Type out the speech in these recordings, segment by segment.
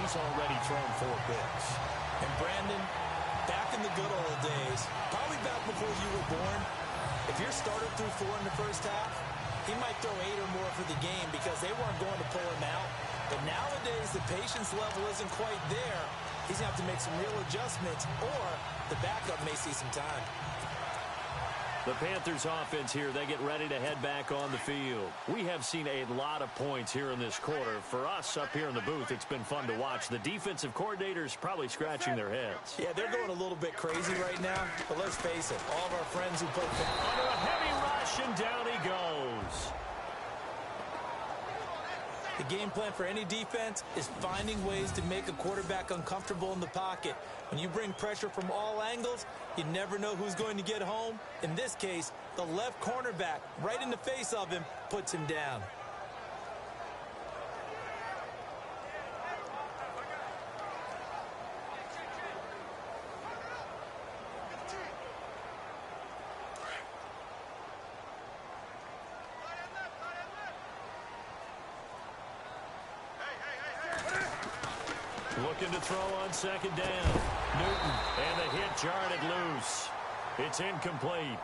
he's already thrown 4 picks. And Brandon, back in the good old days, probably back before you were born, if your starter threw 4 in the first half, he might throw 8 or more for the game because they weren't going to pull him out. But nowadays, the patience level isn't quite there. He's going to have to make some real adjustments, or the backup may see some time. The Panthers offense here, they get ready to head back on the field. We have seen a lot of points here in this quarter. For us up here in the booth, it's been fun to watch. The defensive coordinators probably scratching their heads. Yeah, they're going a little bit crazy right now, but let's face it, all of our friends who play under a heavy rush, and down he goes. The game plan for any defense is finding ways to make a quarterback uncomfortable in the pocket. When you bring pressure from all angles, you never know who's going to get home. In this case, the left cornerback, right in the face of him, puts him down. Looking to throw on second down. Newton, and the hit jarred it loose. It's incomplete.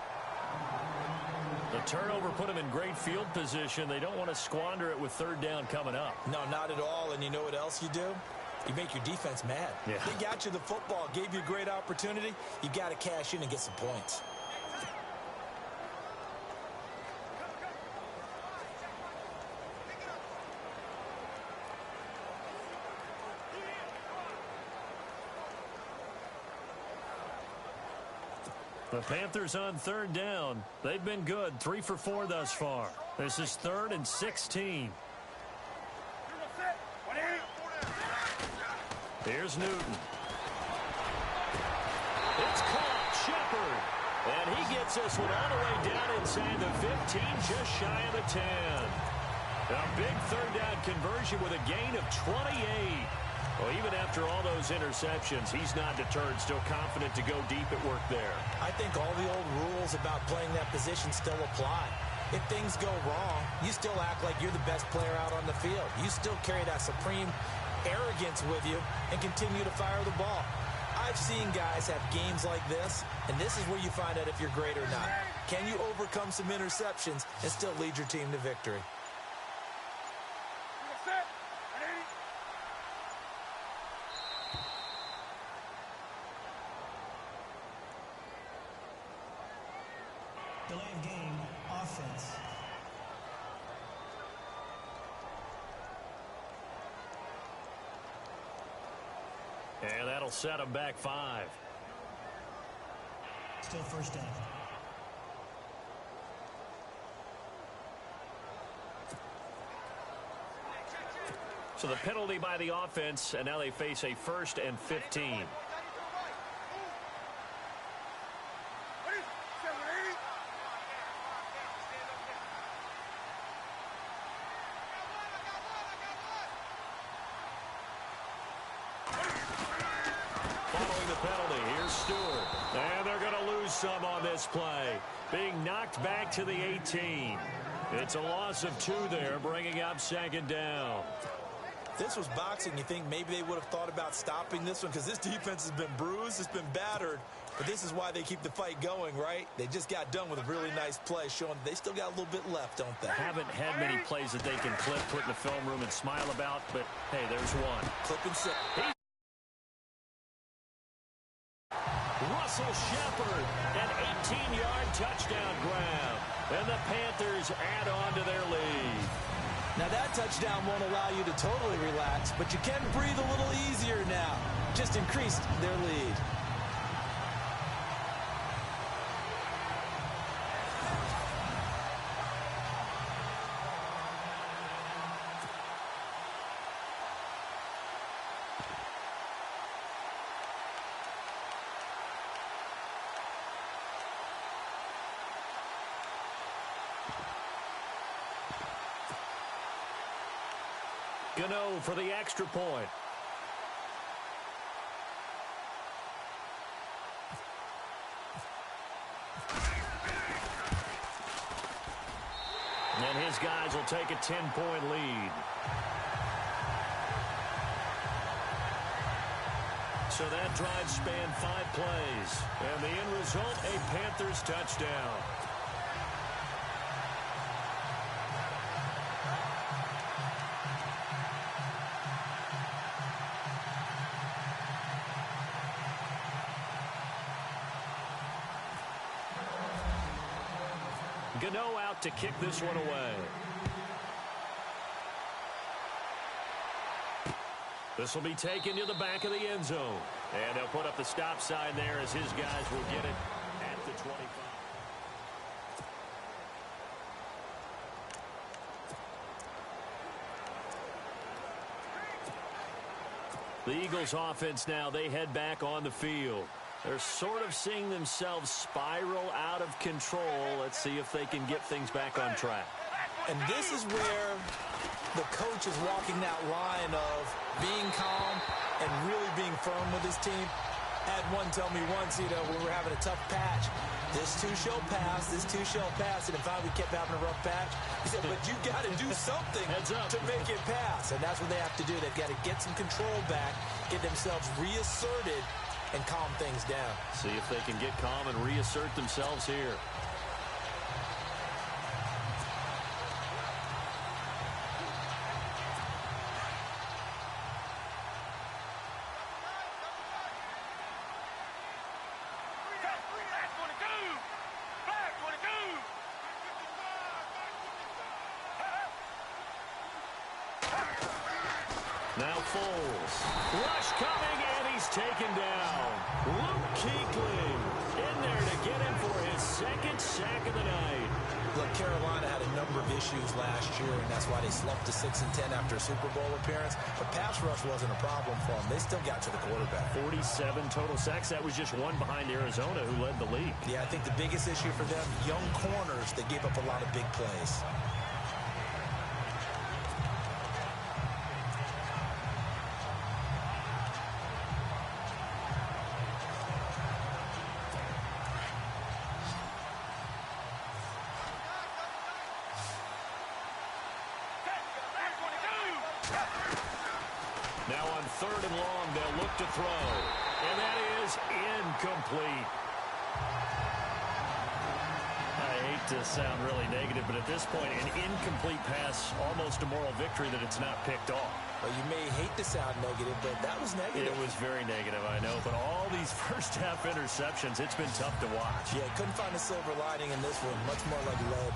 The turnover put him in great field position. They don't want to squander it with third down coming up. No, not at all. And you know what else you do? You make your defense mad. Yeah. They got you the football, gave you a great opportunity. You got to cash in and get some points. The Panthers on third down. They've been good, 3 for 4 thus far. This is 3rd and 16. Here's Newton. It's caught, Shepard. And he gets this one all the way down inside the 15, just shy of the 10. A big third down conversion with a gain of 28. Well, even after all those interceptions, he's not deterred, still confident to go deep at work there. I think all the old rules about playing that position still apply. If things go wrong, you still act like you're the best player out on the field. You still carry that supreme arrogance with you and continue to fire the ball. I've seen guys have games like this, and this is where you find out if you're great or not. Can you overcome some interceptions and still lead your team to victory? Delay of game, offense. And that'll set them back 5. Still first down. So the penalty by the offense, and now they face a 1st and 15. Some on this play, being knocked back to the 18. It's a loss of 2 there, bringing up 2nd down. This was boxing. You think maybe they would have thought about stopping this one because this defense has been bruised, it's been battered, but this is why they keep the fight going, right? They just got done with a really nice play, showing they still got a little bit left, don't they? Haven't had many plays that they can clip, put in the film room, and smile about, but hey, there's one. Clip and sit. Russell Shepard, an 18-yard touchdown grab. And the Panthers add on to their lead. Now that touchdown won't allow you to totally relax, but you can breathe a little easier now. Just increased their lead. Gano for the extra point. And his guys will take a 10-point lead. So that drive spanned 5 plays. And the end result, a Panthers touchdown. Gano out to kick this one away. This will be taken to the back of the end zone. And they'll put up the stop sign there as his guys will get it at the 25. The Eagles offense now, they head back on the field. They're sort of seeing themselves spiral out of control. Let's see if they can get things back on track. And this is where the coach is walking that line of being calm and really being firm with his team. I had one tell me once, when we were having a tough patch, this too shall pass, this too shall pass. And if we kept having a rough patch, he said, but you got to do something to make it pass. And that's what they have to do. They've got to get some control back, get themselves reasserted, and calm things down. See if they can get calm and reassert themselves here. Now Foles. Rush coming, and he's taken down. Luke Kuechly in there to get him for his second sack of the night. Look, Carolina had a number of issues last year, and that's why they slumped to 6-10 after a Super Bowl appearance. But pass rush wasn't a problem for them. They still got to the quarterback. 47 total sacks. That was just one behind Arizona, who led the league. Yeah, I think the biggest issue for them, young corners, they gave up a lot of big plays. Now on 3rd and long, they'll look to throw. And that is incomplete. I hate to sound really negative, but at this point, an incomplete pass, almost a moral victory that it's not picked off. Well, you may hate to sound negative, but that was negative. It was very negative, I know. But all these first-half interceptions, it's been tough to watch. Yeah, couldn't find a silver lining in this one. Much more like lead.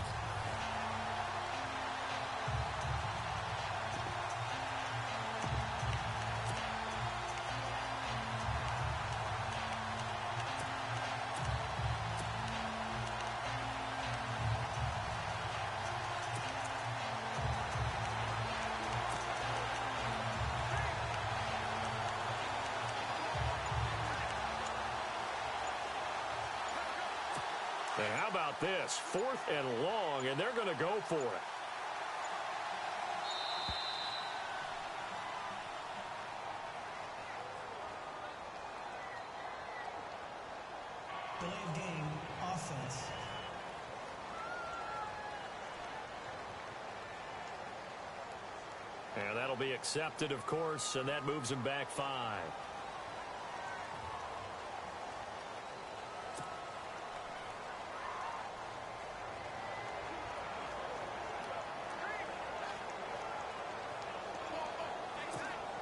Hey, how about this? 4th and long, and they're going to go for it. Delay of game, offense. And that'll be accepted, of course, and that moves him back 5.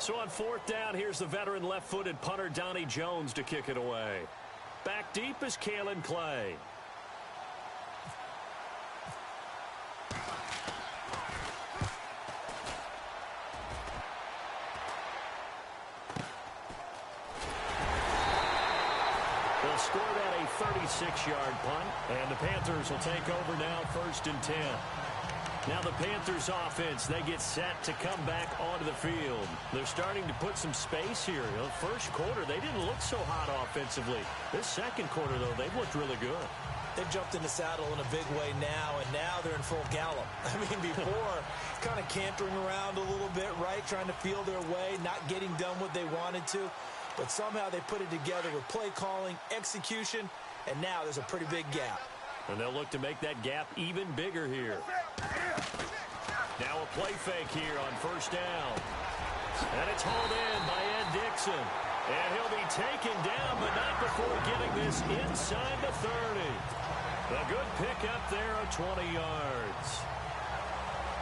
So on 4th down, here's the veteran left-footed punter Donnie Jones to kick it away. Back deep is Kalen Clay. They'll score that a 36-yard punt, and the Panthers will take over now 1st and 10. Now the Panthers offense, they get set to come back onto the field. They're starting to put some space here. The first quarter, they didn't look so hot offensively. This second quarter, though, they've looked really good. They've jumped in the saddle in a big way now, and now they're in full gallop. I mean, before, kind of cantering around a little bit, right, trying to feel their way, not getting done what they wanted to. But somehow they put it together with play calling, execution, and now there's a pretty big gap. And they'll look to make that gap even bigger here. Now a play fake here on 1st down. And it's hauled in by Ed Dixon. And he'll be taken down, but not before getting this inside the 30. A good pickup there of 20 yards.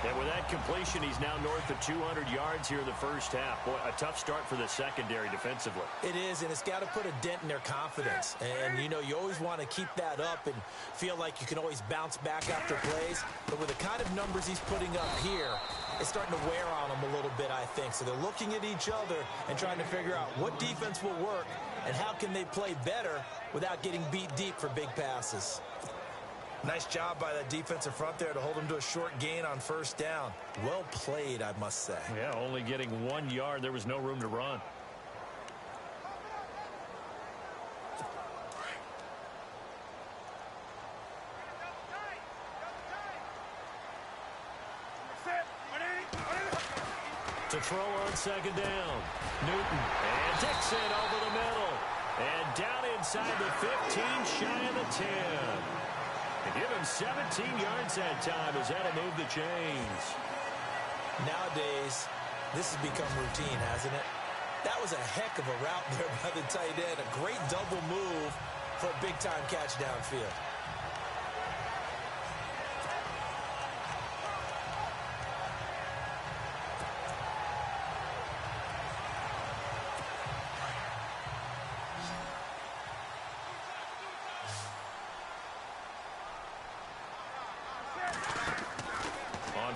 And with that completion, he's now north of 200 yards here in the first half. Boy, a tough start for the secondary defensively. It is, and it's got to put a dent in their confidence. And, you know, you always want to keep that up and feel like you can always bounce back after plays. But with the kind of numbers he's putting up here, it's starting to wear on them a little bit, I think. So they're looking at each other and trying to figure out what defense will work and how can they play better without getting beat deep for big passes. Nice job by that defensive front there to hold him to a short gain on first down. Well played, I must say. Yeah, only getting 1 yard. There was no room to run. To throw on second down. Newton and Dixon over the middle. And down inside the 15, shy of the 10. And give him 17 yards that time as that'll move the chains. Nowadays, this has become routine, hasn't it? That was a heck of a route there by the tight end. A great double move for a big-time catch downfield.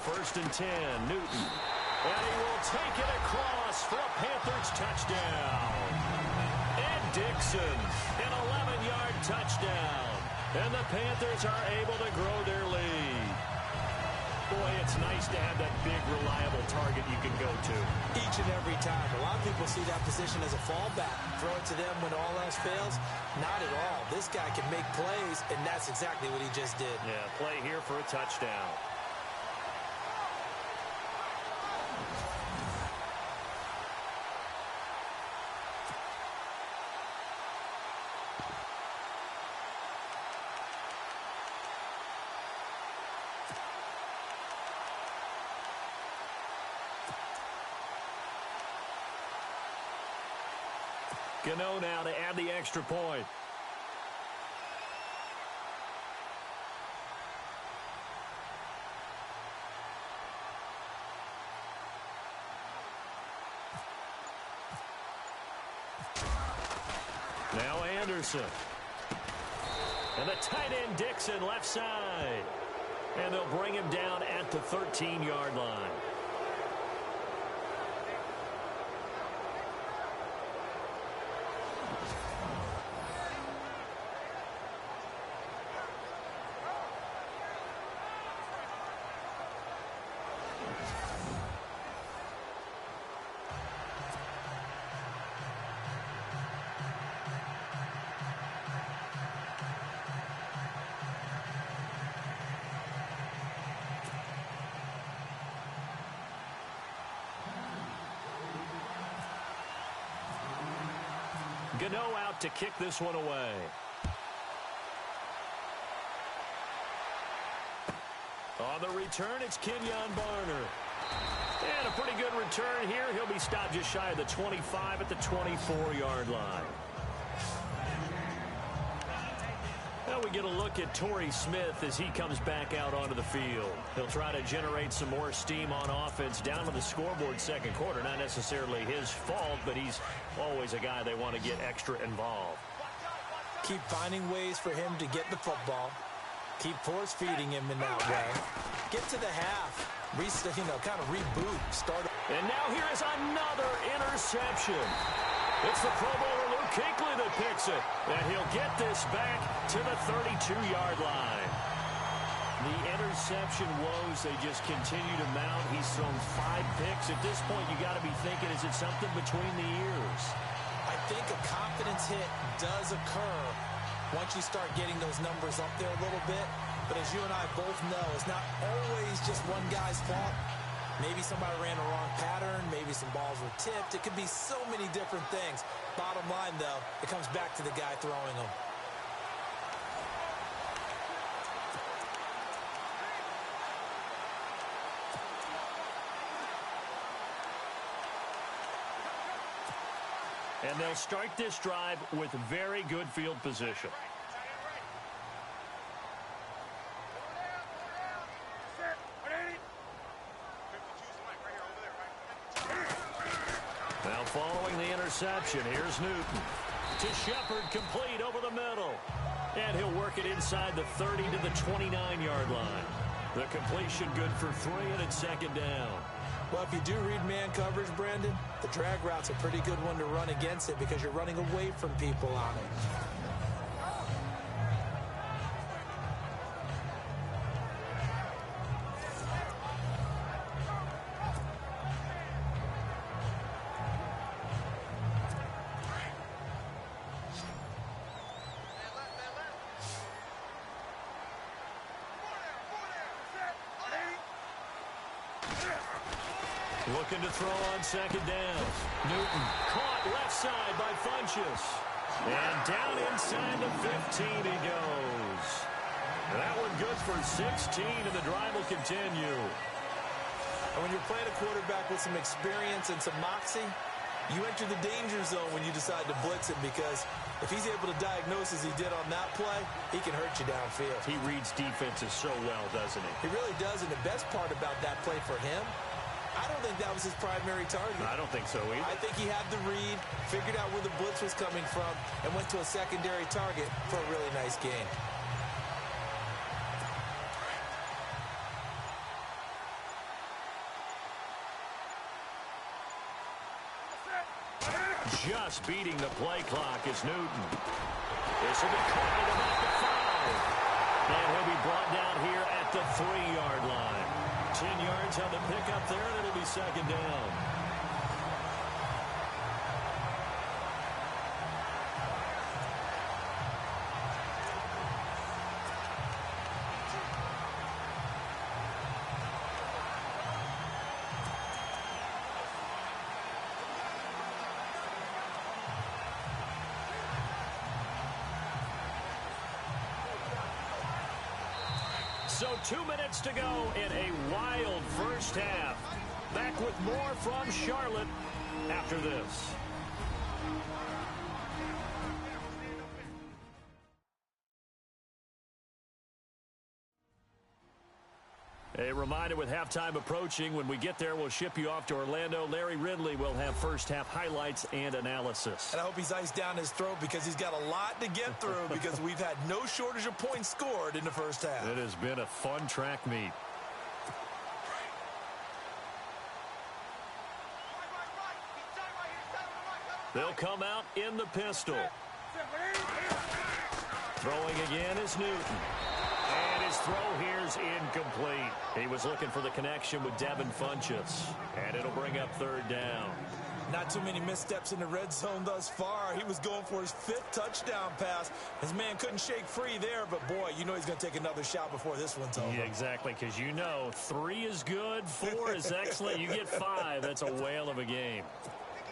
First and 10, Newton. And he will take it across for a Panthers touchdown. And Dixon, an 11-yard touchdown. And the Panthers are able to grow their lead. Boy, it's nice to have that big, reliable target you can go to. Each and every time. A lot of people see that position as a fallback. Throw it to them when all else fails. Not at all. This guy can make plays, and that's exactly what he just did. Yeah, play here for a touchdown. Gano now to add the extra point. Now Anderson. And the tight end Dixon left side. And they'll bring him down at the 13-yard line. Gano out to kick this one away. On the return, it's Kenyon Barner. And a pretty good return here. He'll be stopped just shy of the 25 at the 24-yard line. Now we get a look at Torrey Smith as he comes back out onto the field. He'll try to generate some more steam on offense down to the scoreboard second quarter. Not necessarily his fault, but he's always a guy they want to get extra involved. Keep finding ways for him to get the football. Keep force feeding him in that way. Get to the half. Kind of reboot. Start. And now here is another interception. It's the Pro Bowler Luke Kuechly that picks it. And he'll get this back to the 32-yard line. The interception woes, they just continue to mount. He's thrown 5 picks. At this point, you got to be thinking, is it something between the ears? I think a confidence hit does occur once you start getting those numbers up there a little bit. But as you and I both know, it's not always just one guy's fault. Maybe somebody ran a wrong pattern. Maybe some balls were tipped. It could be so many different things. Bottom line, though, it comes back to the guy throwing them. And they'll start this drive with very good field position. Now following the interception, here's Newton. To Shepard, complete over the middle. And he'll work it inside the 30 to the 29-yard line. The completion good for 3, and it's second down. Well, if you do read man coverage, Brandon, the drag route's a pretty good one to run against it because you're running away from people on it. Looking to throw on second down. Newton caught left side by Funchess. And down inside the 15 he goes. That one good for 16, and the drive will continue. And when you're playing a quarterback with some experience and some moxie, you enter the danger zone when you decide to blitz him, because if he's able to diagnose as he did on that play, he can hurt you downfield. He reads defenses so well, doesn't he? He really does, and the best part about that play for him, I don't think that was his primary target. I don't think so either. I think he had the read, figured out where the blitz was coming from, and went to a secondary target for a really nice gain. Just beating the play clock is Newton. This will be caught at about the 5. And he'll be brought down here at the 3-yard line. 10 yards on the pickup there, and it'll be second down. So 2 minutes to go in a wild first half. Back with more from Charlotte after this. A reminder, with halftime approaching, when we get there, we'll ship you off to Orlando. Larry Ridley will have first-half highlights and analysis. And I hope he's iced down his throat, because he's got a lot to get through, because we've had no shortage of points scored in the first half. It has been a fun track meet. They'll come out in the pistol. Throwing again is Newton. And his throw here's incomplete. He was looking for the connection with Devin Funchess. And it'll bring up third down. Not too many missteps in the red zone thus far. He was going for his 5th touchdown pass. His man couldn't shake free there, but boy, you know he's going to take another shot before this one's over. Yeah, exactly, because you know 3 is good, 4 is excellent. You get 5, that's a whale of a game.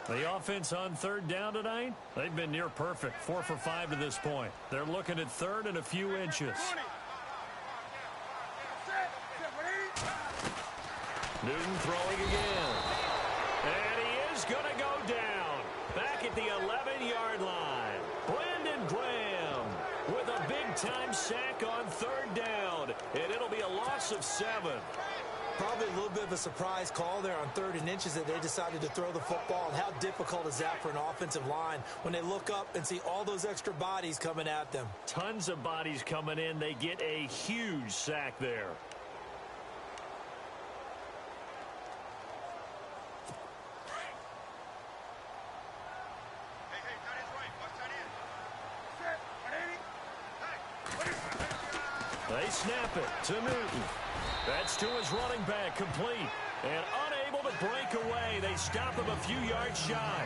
The offense on third down tonight, they've been near perfect. 4 for 5 to this point. They're looking at third and a few inches. Newton throwing again. And he is going to go down. Back at the 11-yard line. Brandon Graham with a big-time sack on third down. And it'll be a loss of 7. Probably a little bit of a surprise call there on 3rd and inches that they decided to throw the football. And how difficult is that for an offensive line when they look up and see all those extra bodies coming at them? Tons of bodies coming in. They get a huge sack there. They snap it to Newton. That's to his running back, complete. And unable to break away. They stop him a few yards shy.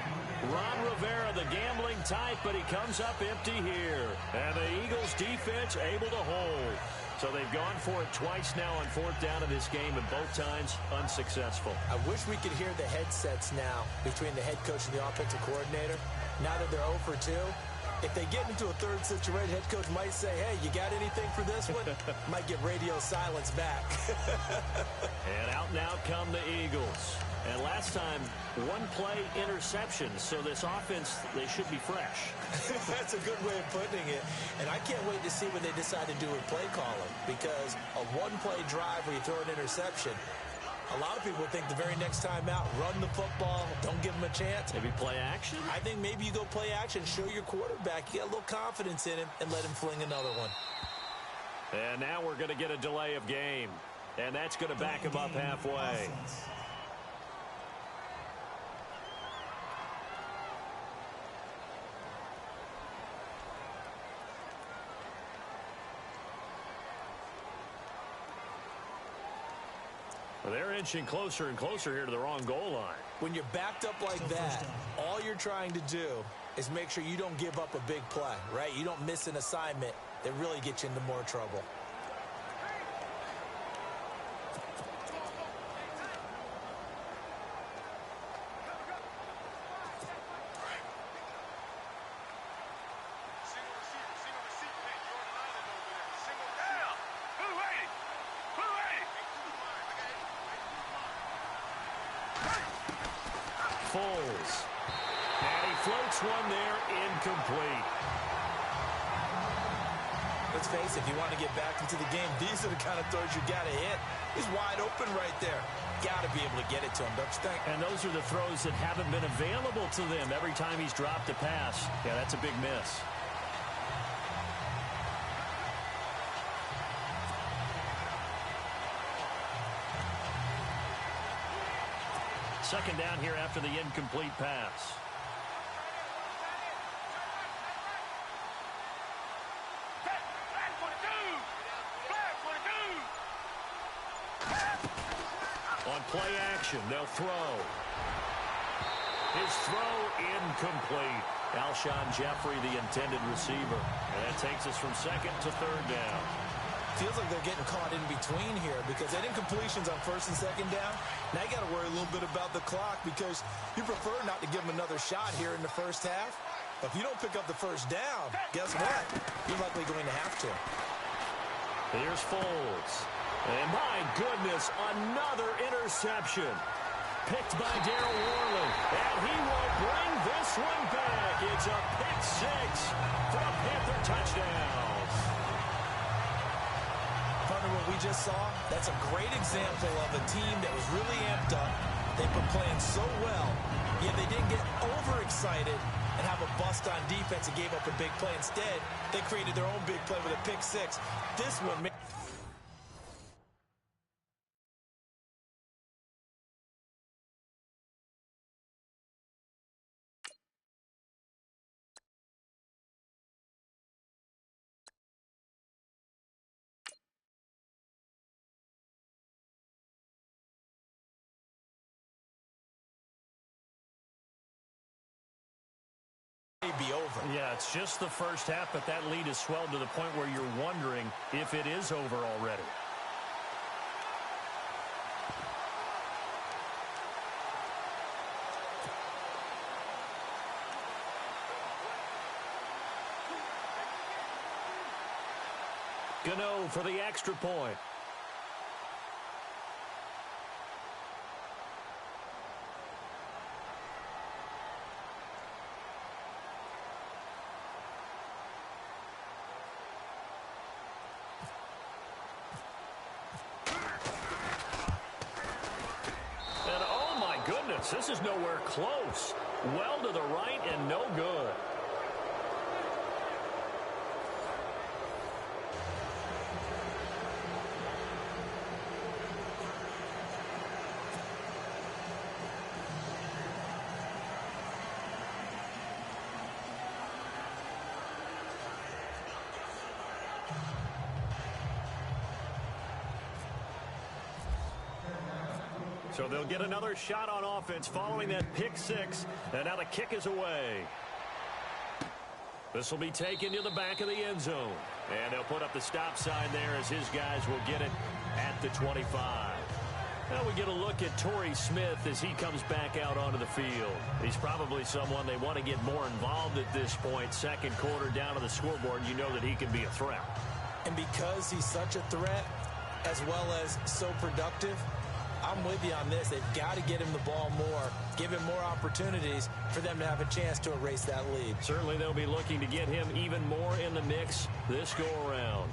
Ron Rivera, the gambling type, but he comes up empty here. And the Eagles defense able to hold. So they've gone for it twice now on 4th down in this game, and both times unsuccessful. I wish we could hear the headsets now between the head coach and the offensive coordinator. Now that they're 0 for 2, If they get into a third situation, head coach might say, hey, you got anything for this one? Might get radio silence back. And out and out come the Eagles. And last time, one play interception. So this offense, they should be fresh. That's a good way of putting it. And I can't wait to see what they decide to do with play calling. Because a one-play drive where you throw an interception, a lot of people think the very next time out, run the football, don't give them a chance. Maybe play action? I think maybe you go play action, show your quarterback, you got a little confidence in him, and let him fling another one. And now we're going to get a delay of game. And that's going to back him up halfway. Well, they're inching closer and closer here to the wrong goal line. When you're backed up like that, all you're trying to do is make sure you don't give up a big play, right? You don't miss an assignment that really gets you into more trouble. Foles. And he floats one there, incomplete. Let's face it, if you want to get back into the game, these are the kind of throws you got to hit. He's wide open right there. Got to be able to get it to him, don't you think? And those are the throws that haven't been available to them every time he's dropped a pass. Yeah, that's a big miss. Second down here after the incomplete pass. On play action, they'll throw. His throw incomplete. Alshon Jeffrey, the intended receiver. And that takes us from second to third down. Feels like they're getting caught in between here because that incompletion's on first and second down. Now you got to worry a little bit about the clock because you prefer not to give them another shot here in the first half. But if you don't pick up the first down, guess what? You're likely going to have to. Here's Foles. And my goodness, another interception. Picked by Darryl Worley. And he will bring this one back. It's a pick six for a Panther touchdown. Partner, what we just saw, that's a great example of a team that was really amped up. They've been playing so well, yet they didn't get overexcited and have a bust on defense and gave up a big play. Instead, they created their own big play with a pick six. This one... be over. Yeah, it's just the first half, but that lead has swelled to the point where you're wondering if it is over already. Gano for the extra point. This is nowhere close. Well to the right and no good. So they'll get another shot on offense following that pick six. And now the kick is away. This will be taken to the back of the end zone. And they'll put up the stop sign there as his guys will get it at the 25. Now we get a look at Torrey Smith as he comes back out onto the field. He's probably someone they want to get more involved at this point. Second quarter down on the scoreboard, you know that he can be a threat. And because he's such a threat, as well as so productive, I'm with you on this. They've got to get him the ball more, give him more opportunities for them to have a chance to erase that lead. Certainly they'll be looking to get him even more in the mix this go-around.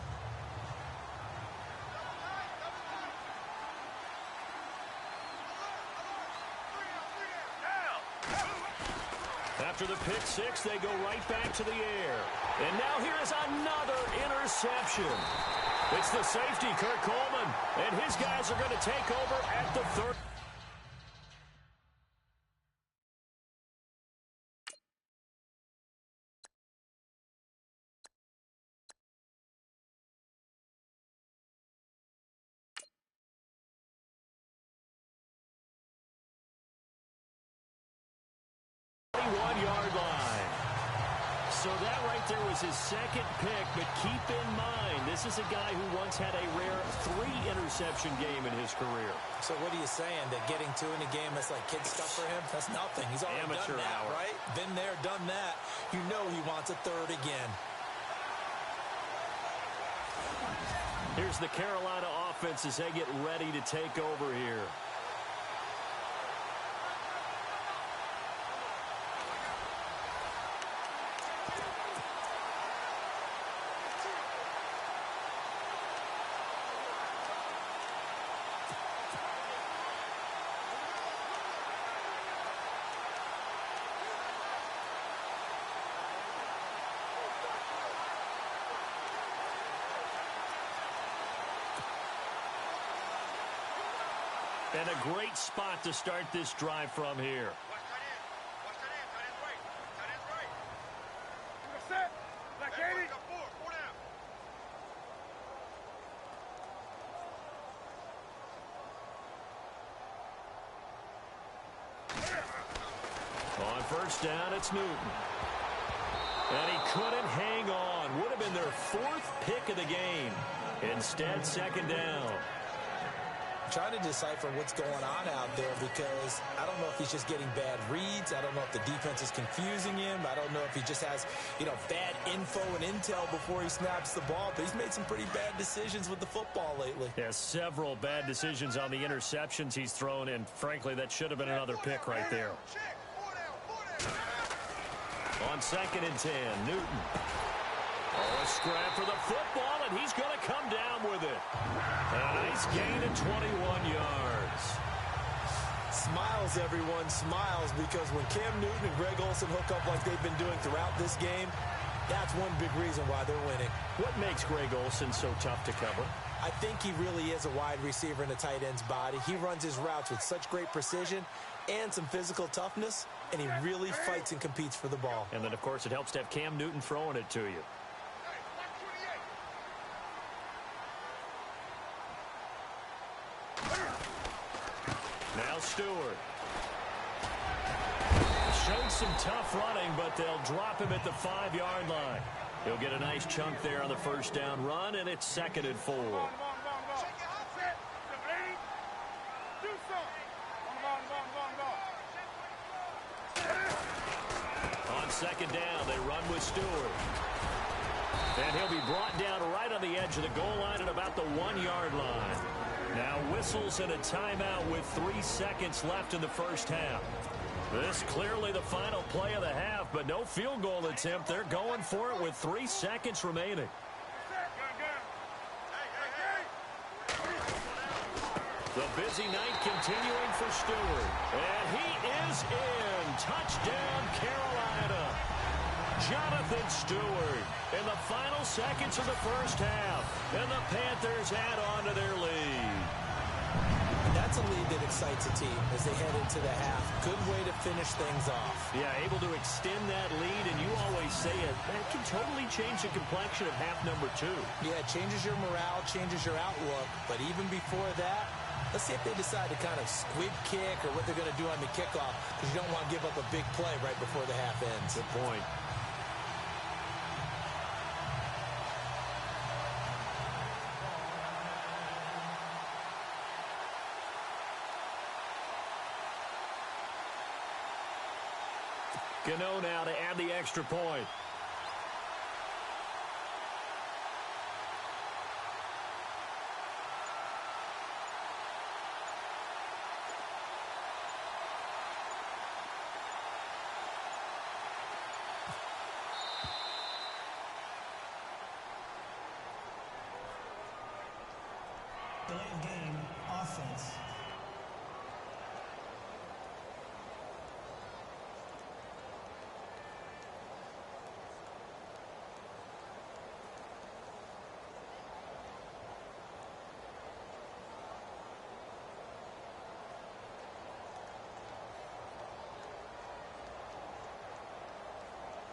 After the pick six, they go right back to the air. And now here is another interception. It's the safety, Kurt Coleman, and his guys are going to take over at the 30. One-yard line. So that right there was his second pick, but keep in mind, this is a guy who once had a rare 3-interception game in his career. So what are you saying, that getting 2 in a game, that's like kid stuff for him? That's nothing. He's already Amateur done that, hour. right? Been there, done that. You know he wants a third again. Here's the Carolina offense as they get ready to take over here. And a great spot to start this drive from here. On first down, it's Newton. And he couldn't hang on. Would have been their 4th pick of the game. Instead, second down. Trying to decipher what's going on out there, because I don't know if he's just getting bad reads. I don't know if the defense is confusing him. I don't know if he just has, bad info and intel before he snaps the ball. But he's made some pretty bad decisions with the football lately. Yeah, several bad decisions on the interceptions he's thrown, and frankly, that should have been another pick right there. On 2nd and 10, Newton. Oh, a scrap for the football, and he's going to come down with it. A nice gain of 21 yards. Smiles, everyone, smiles, because when Cam Newton and Greg Olsen hook up like they've been doing throughout this game, that's one big reason why they're winning. What makes Greg Olsen so tough to cover? I think he really is a wide receiver in a tight end's body. He runs his routes with such great precision and some physical toughness, and he really fights and competes for the ball. And then, of course, it helps to have Cam Newton throwing it to you. Now Stewart. Showed some tough running, but they'll drop him at the 5-yard line. He'll get a nice chunk there on the first down run, and it's 2nd and 4. On 2nd down, they run with Stewart. And he'll be brought down right on the edge of the goal line at about the 1-yard line. Now whistles and a timeout with 3 seconds left in the first half. This clearly the final play of the half, but no field goal attempt. They're going for it with 3 seconds remaining. The busy night continuing for Stewart. And he is in. Touchdown, Carolina. Jonathan Stewart in the final seconds of the first half. And the Panthers add on to their lead. And that's a lead that excites a team as they head into the half. Good way to finish things off. Yeah, able to extend that lead, and you always say it, that can totally change the complexion of half number 2. Yeah, it changes your morale, changes your outlook. But even before that, let's see if they decide to kind of squib kick or what they're going to do on the kickoff, because you don't want to give up a big play right before the half ends. Good point. Gano now to add the extra point. Delay of game, offense.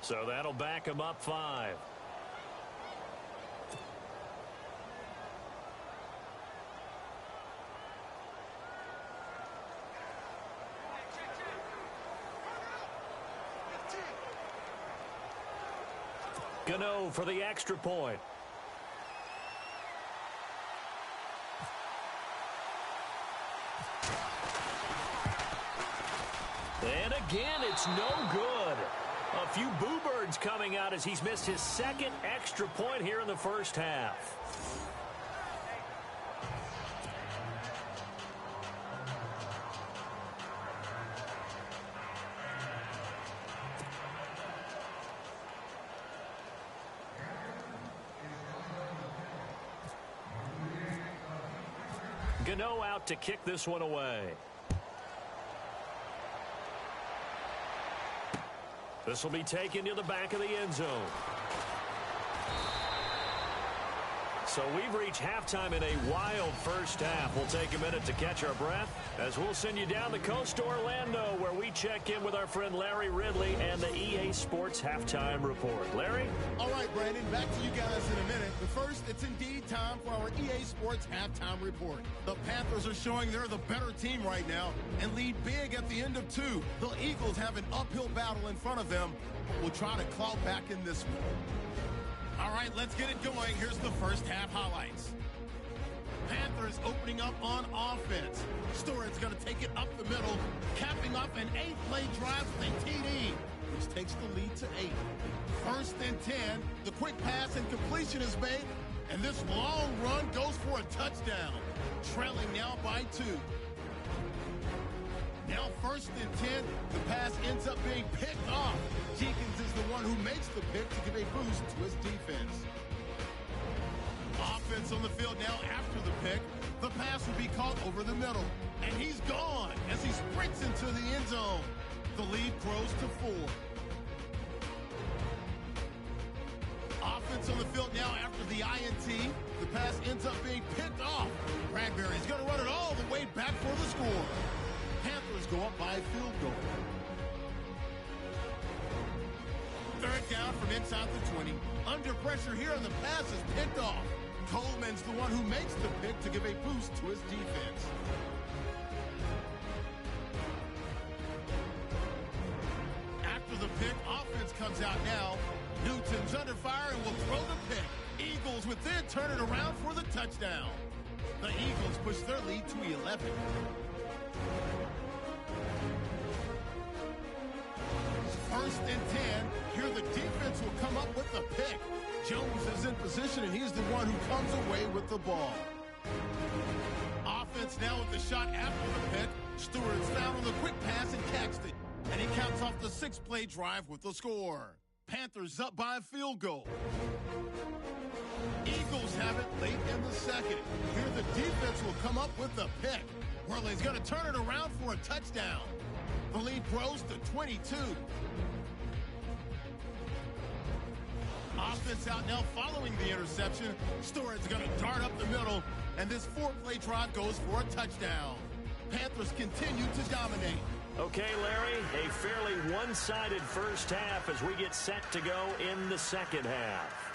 So that'll back him up 5. Gano for the extra point. And again, it's no good. A few boo birds coming out as he's missed his second extra point here in the first half. Gano out to kick this one away. This will be taken to the back of the end zone. So we've reached halftime in a wild first half. We'll take a minute to catch our breath as we'll send you down the coast to Orlando, where we check in with our friend Larry Ridley and the EA Sports Halftime Report. Larry? All right, Brandon, back to you guys in a minute. But first, it's indeed time for our EA Sports Halftime Report. The Panthers are showing they're the better team right now and lead big at the end of 2. The Eagles have an uphill battle in front of them, but will try to claw back in this one. All right, let's get it going. Here's the first half highlights. Panthers opening up on offense. Stewart's going to take it up the middle, capping off an 8-play drive with a TD, which takes the lead to 8. First and 10, the quick pass and completion is made, and this long run goes for a touchdown, trailing now by 2. Now first and 10, the pass ends up being picked off. Jenkins is the one who makes the pick to give a boost to his defense. Offense on the field now after the pick. The pass will be caught over the middle. And he's gone as he sprints into the end zone. The lead grows to 4. Offense on the field now after the INT. The pass ends up being picked off. Bradbury's going to run it all the way back for the score. Panthers go up by a field goal. Third down from inside the 20. Under pressure here, and the pass is picked off. Coleman's the one who makes the pick to give a boost to his defense. After the pick, offense comes out now. Newton's under fire and will throw the pick. Eagles would then turn it around for the touchdown. The Eagles push their lead to 11. First and 10. Here the defense will come up with the pick. Jones is in position, and he's the one who comes away with the ball. Offense now with the shot after the pick. Stewart is found on the quick pass and catched it. And he counts off the 6-play drive with the score. Panthers up by a field goal. Eagles have it late in the second. Here the defense will come up with the pick. Worley's going to turn it around for a touchdown. The lead grows to 22. Offense out now following the interception. Stewart's going to dart up the middle, and this 4-play drive goes for a touchdown. Panthers continue to dominate. Okay, Larry, a fairly one-sided first half as we get set to go in the second half.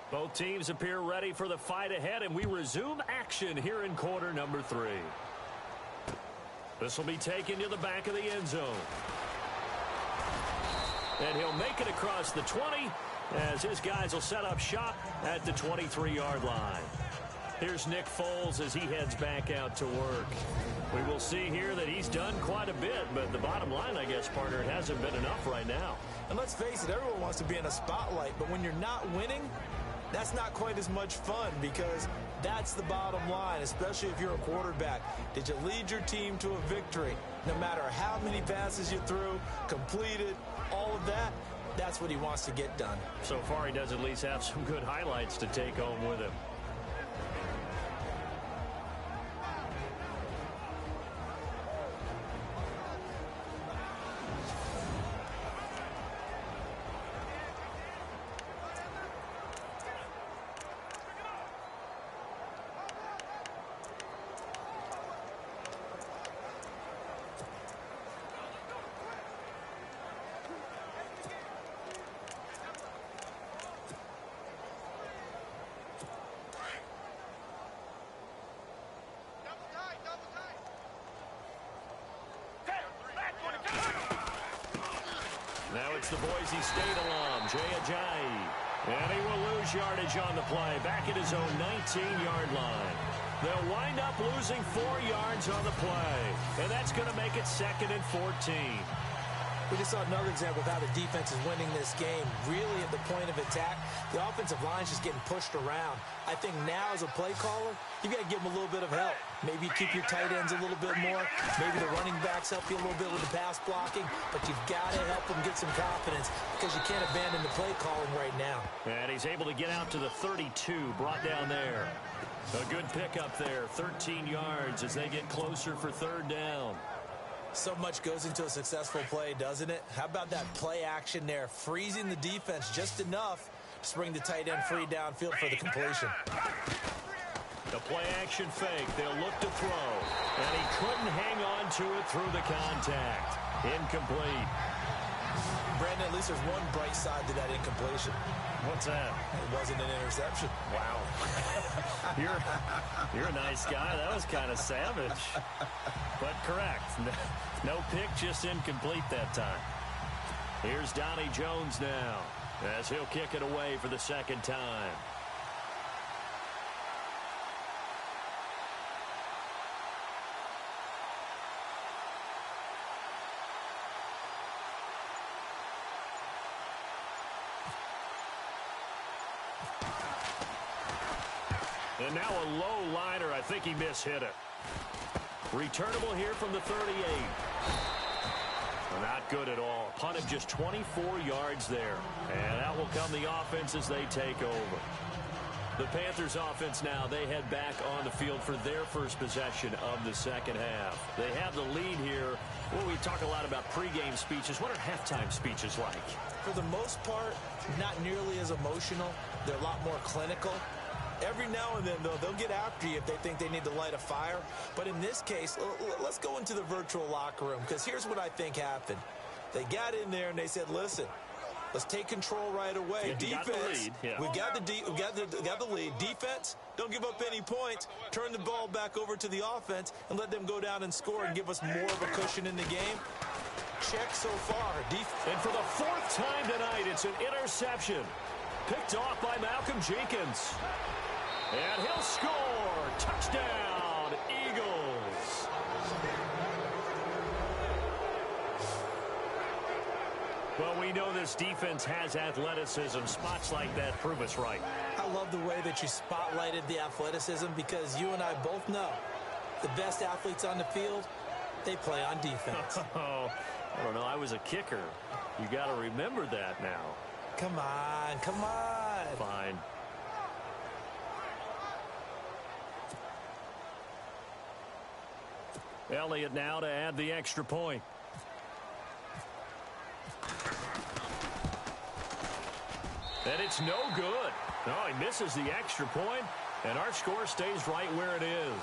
Both teams appear ready for the fight ahead, and we resume action here in quarter number 3. This will be taken to the back of the end zone. And he'll make it across the 20 as his guys will set up shop at the 23-yard line. Here's Nick Foles as he heads back out to work. We will see here that he's done quite a bit, but the bottom line, I guess, partner, it hasn't been enough right now. And let's face it, everyone wants to be in a spotlight, but when you're not winning, that's not quite as much fun because that's the bottom line, especially if you're a quarterback. Did you lead your team to a victory? No matter how many passes you threw, completed, all of that, that's what he wants to get done. So far, he does at least have some good highlights to take home with him. Now it's the Boise State alum, Jay Ajayi. And he will lose yardage on the play, back at his own 19-yard line. They'll wind up losing 4 yards on the play. And that's going to make it 2nd and 14. We just saw another example of how the defense is winning this game. Really at the point of attack, the offensive line's just getting pushed around. I think now as a play caller, you got to give them a little bit of help. Maybe keep your tight ends a little bit more. Maybe the running backs help you a little bit with the pass blocking. But you've got to help them get some confidence because you can't abandon the play calling right now. And he's able to get out to the 32, brought down there. A good pickup there, 13 yards as they get closer for 3rd down. So much goes into a successful play, doesn't it? How about that play action there, freezing the defense just enough to bring the tight end free downfield for the completion. The play action fake, they'll look to throw, and he couldn't hang on to it through the contact. Incomplete. Brandon, at least there's one bright side to that incompletion. What's that? It wasn't an interception. Wow. You're a nice guy. That was kind of savage. But correct. No pick, just incomplete that time. Here's Donnie Jones now as he'll kick it away for the 2nd time. And now a low liner. I think he mishit it. Returnable here from the 38. Not good at all. Punt of just 24 yards there. And out will come the offense as they take over. The Panthers offense now, they head back on the field for their first possession of the 2nd half. They have the lead here. Well, we talk a lot about pregame speeches. What are halftime speeches like? For the most part, not nearly as emotional. They're a lot more clinical. Every now and then, though, they'll get after you if they think they need to light a fire. But in this case, let's go into the virtual locker room, because here's what I think happened. They got in there and they said, listen, let's take control right away. Defense, we've got the lead. Defense, don't give up any points. Turn the ball back over to the offense and let them go down and score and give us more of a cushion in the game. Check so far. And for the 4th time tonight, it's an interception. Picked off by Malcolm Jenkins. And he'll score. Touchdown, Eagles. Well, we know this defense has athleticism. Spots like that prove us right. I love the way that you spotlighted the athleticism, because you and I both know the best athletes on the field, they play on defense. Oh, I don't know. I was a kicker. You got to remember that now. Come on, come on. Fine. Elliott now to add the extra point. And it's no good. No, he misses the extra point, and our score stays right where it is.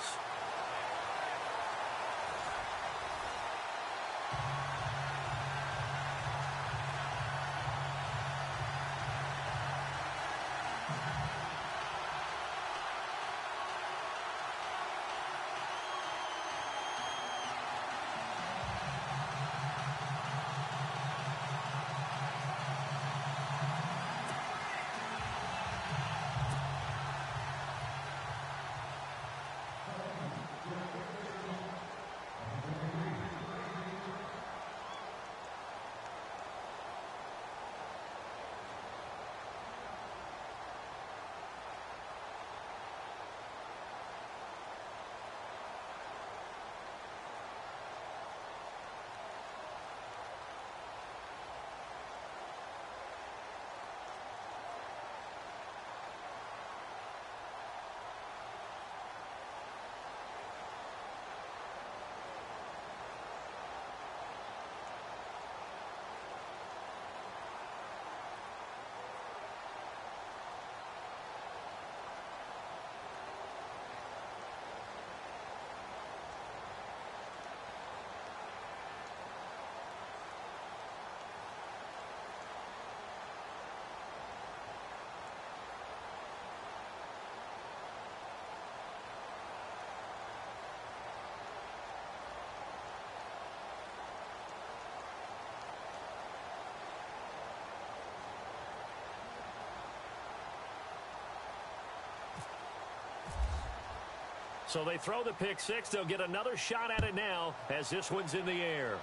So they throw the pick six. They'll get another shot at it now as this one's in the air.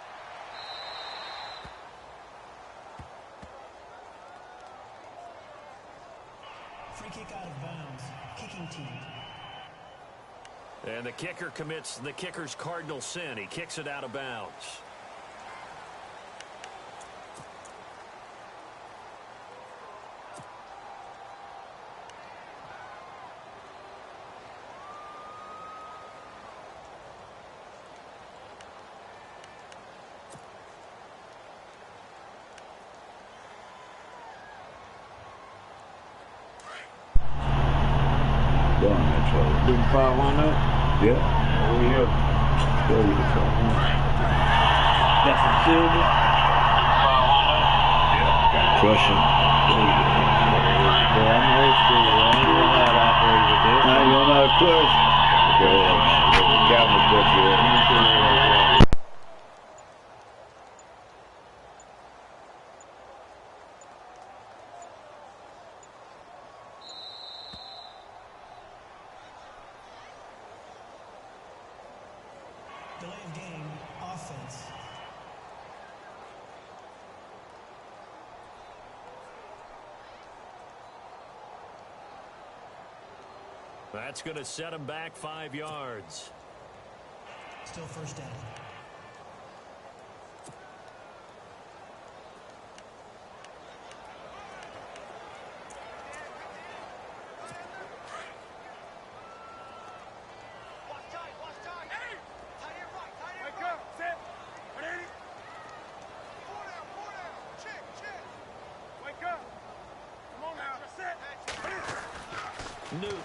Free kick out of bounds. Kicking team. And the kicker commits the kicker's cardinal sin. He kicks it out of bounds. Didn't fire one up? Yeah. Over here. Go with the fire one. Got some silver? Fire one up? Yeah. Crushing. Yeah, I'm old school. I ain't gonna know how to operate with this. Now you don't know how to crush? Got me crush it. Delay of game. Offense. That's going to set him back 5 yards. Still first down. Newton.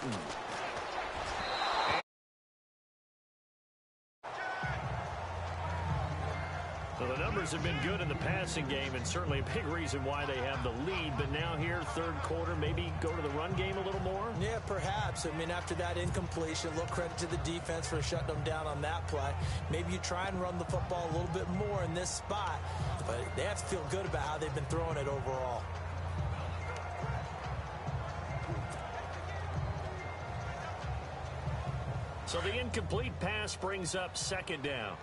So the numbers have been good in the passing game, and certainly a big reason why they have the lead. But now here, third quarter, maybe go to the run game a little more? Yeah, perhaps. I mean, after that incompletion, little credit to the defense for shutting them down on that play. Maybe you try and run the football a little bit more in this spot, but they have to feel good about how they've been throwing it overall. So the incomplete pass brings up second down.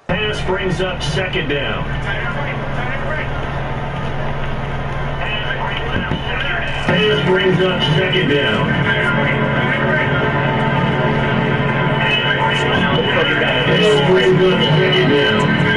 Pass brings up second down. Pass brings up second down. Pass brings up second down.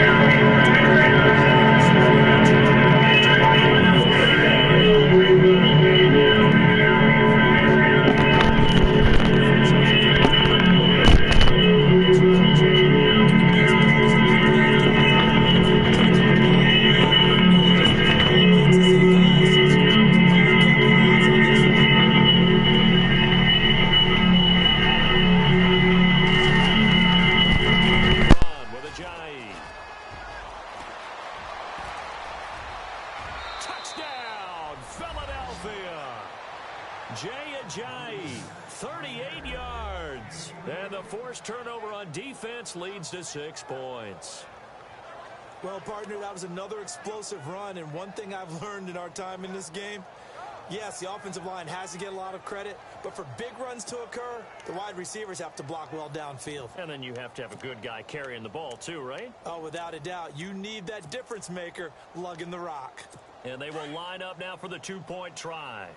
Touchdown, Philadelphia. Jay Ajayi, 38 yards. And the forced turnover on defense leads to 6 points. Well, partner, that was another explosive run, and one thing I've learned in our time in this game, yes, the offensive line has to get a lot of credit, but for big runs to occur, the wide receivers have to block well downfield. And then you have to have a good guy carrying the ball too, right? Oh, without a doubt. You need that difference maker lugging the rock. And they will line up now for the 2-point try.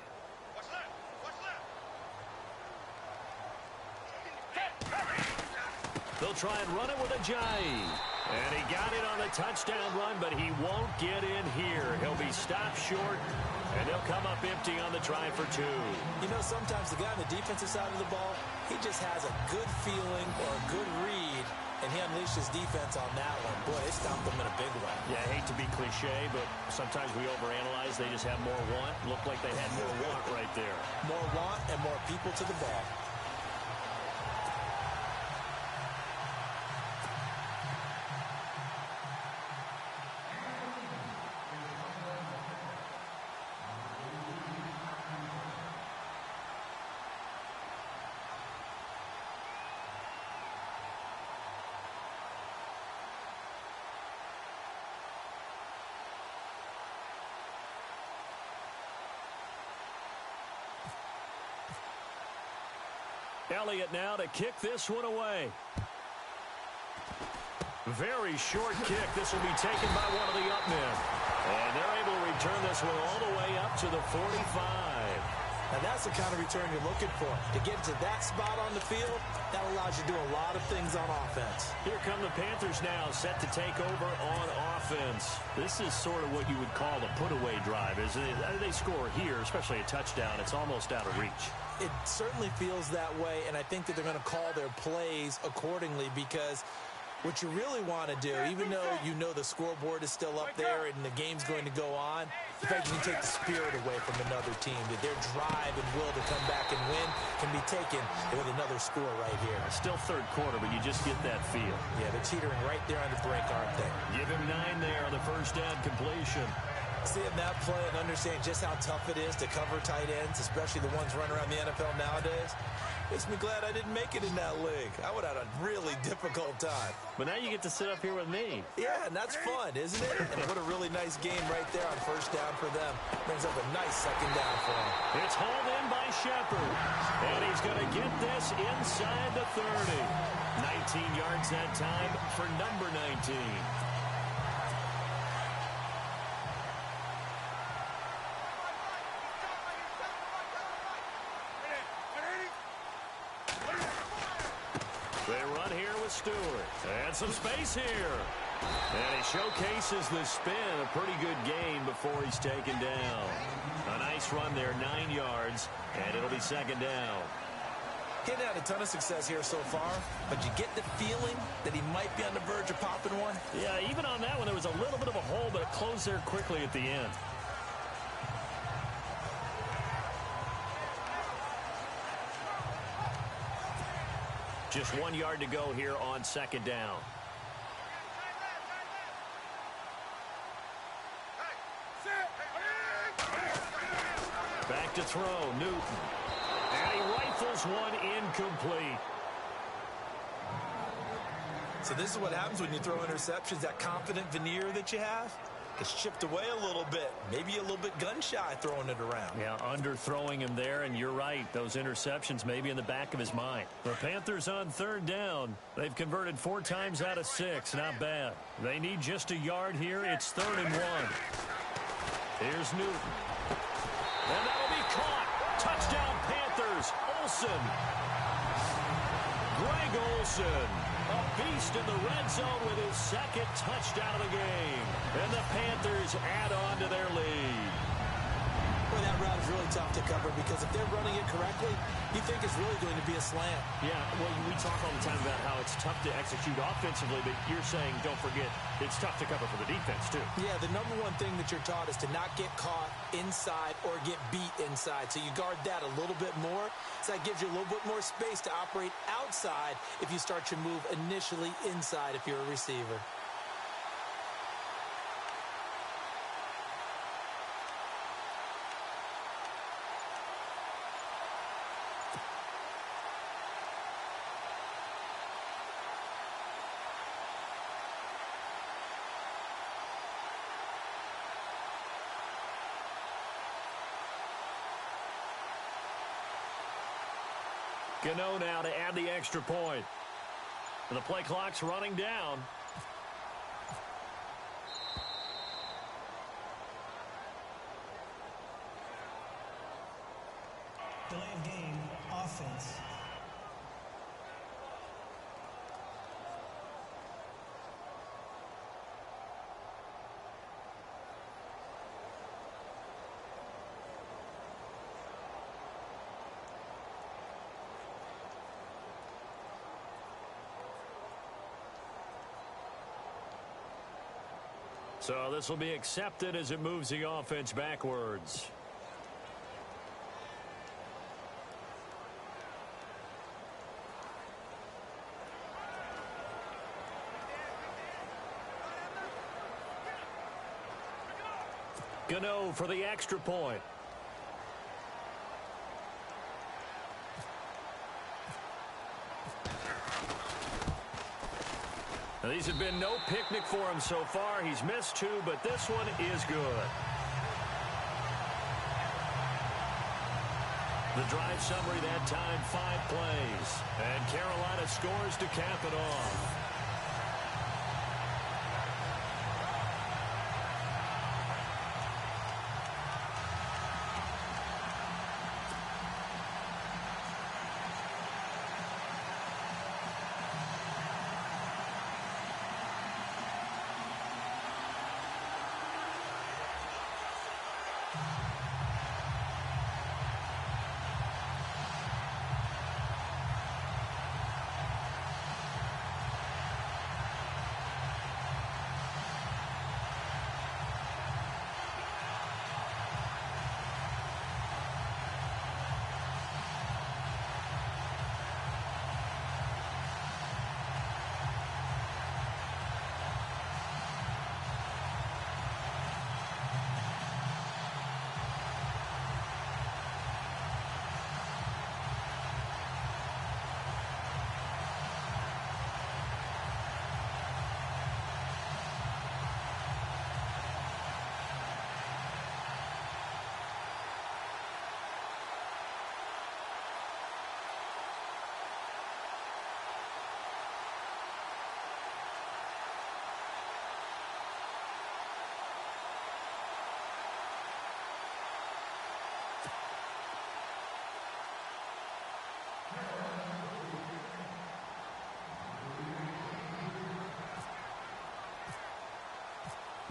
They'll try and run it with Ajayi. And he got it on the touchdown run, but he won't get in here. He'll be stopped short, and he'll come up empty on the try for 2. You know, sometimes the guy on the defensive side of the ball, he just has a good feeling or a good read, and he unleashed his defense on that one. Boy, they stopped them in a big way. Yeah, I hate to be cliche, but sometimes we overanalyze. They just have more want. Looked like they had more want right there. More want and more people to the ball. Elliott now to kick this one away. Very short kick. This will be taken by one of the up men. And they're able to return this one all the way up to the 45. Now that's the kind of return you're looking for. To get to that spot on the field, that allows you to do a lot of things on offense. Here come the Panthers now, set to take over on offense. This is sort of what you would call a put-away drive. As they score here, especially a touchdown, it's almost out of reach. It certainly feels that way, and I think that they're going to call their plays accordingly because what you really want to do, even though you know the scoreboard is still up there and the game's going to go on, the fact you can take the spirit away from another team, that their drive and will to come back and win can be taken with another score right here. Still third quarter, but you just get that feel. Yeah, they're teetering right there on the brink, aren't they? Give him 9 there on the first down completion. Seeing that play and understanding just how tough it is to cover tight ends, especially the ones running around the NFL nowadays, makes me glad I didn't make it in that league. I would have had a really difficult time. But now you get to sit up here with me. Yeah, and that's fun, isn't it? And what a really nice game right there on first down for them. Brings up a nice second down for them. It's hauled in by Shepard. And he's going to get this inside the 30. 19 yards that time for number 19. They run here with Stewart. And some space here. And he showcases the spin. A pretty good gain before he's taken down. A nice run there, 9 yards. And it'll be second down. Getting had a ton of success here so far, but you get the feeling that he might be on the verge of popping one. Yeah, even on that one, there was a little bit of a hole, but it closed there quickly at the end. Just 1 yard to go here on second down. Back to throw, Newton. And he rifles one incomplete. So this is what happens when you throw interceptions, that confident veneer that you have. It's chipped away a little bit, maybe a little bit gun-shy throwing it around. Yeah, underthrowing him there, and you're right. Those interceptions may be in the back of his mind. The Panthers on third down. They've converted 4 times out of 6. Not bad. They need just a yard here. It's 3rd and 1. Here's Newton. And that'll be caught. Touchdown, Panthers. Olsen. Greg Olsen. A beast in the red zone with his 2nd touchdown of the game. And the Panthers add on to their lead. Boy, that route is really tough to cover because if they're running it correctly, you think it's really going to be a slant. Yeah, well, we talk all the time about how it's tough to execute offensively, but you're saying, don't forget, it's tough to cover for the defense, too. Yeah, the number one thing that you're taught is to not get caught inside or get beat inside. So you guard that a little bit more. So that gives you a little bit more space to operate outside if you start your move initially inside if you're a receiver. Gano now to add the extra point. And the play clock's running down. Delay of game, offense. So this will be accepted as it moves the offense backwards. Gano for the extra point. Now, these have been no picnic for him so far. He's missed 2, but this one is good. The drive summary that time, 5 plays. And Carolina scores to cap it off.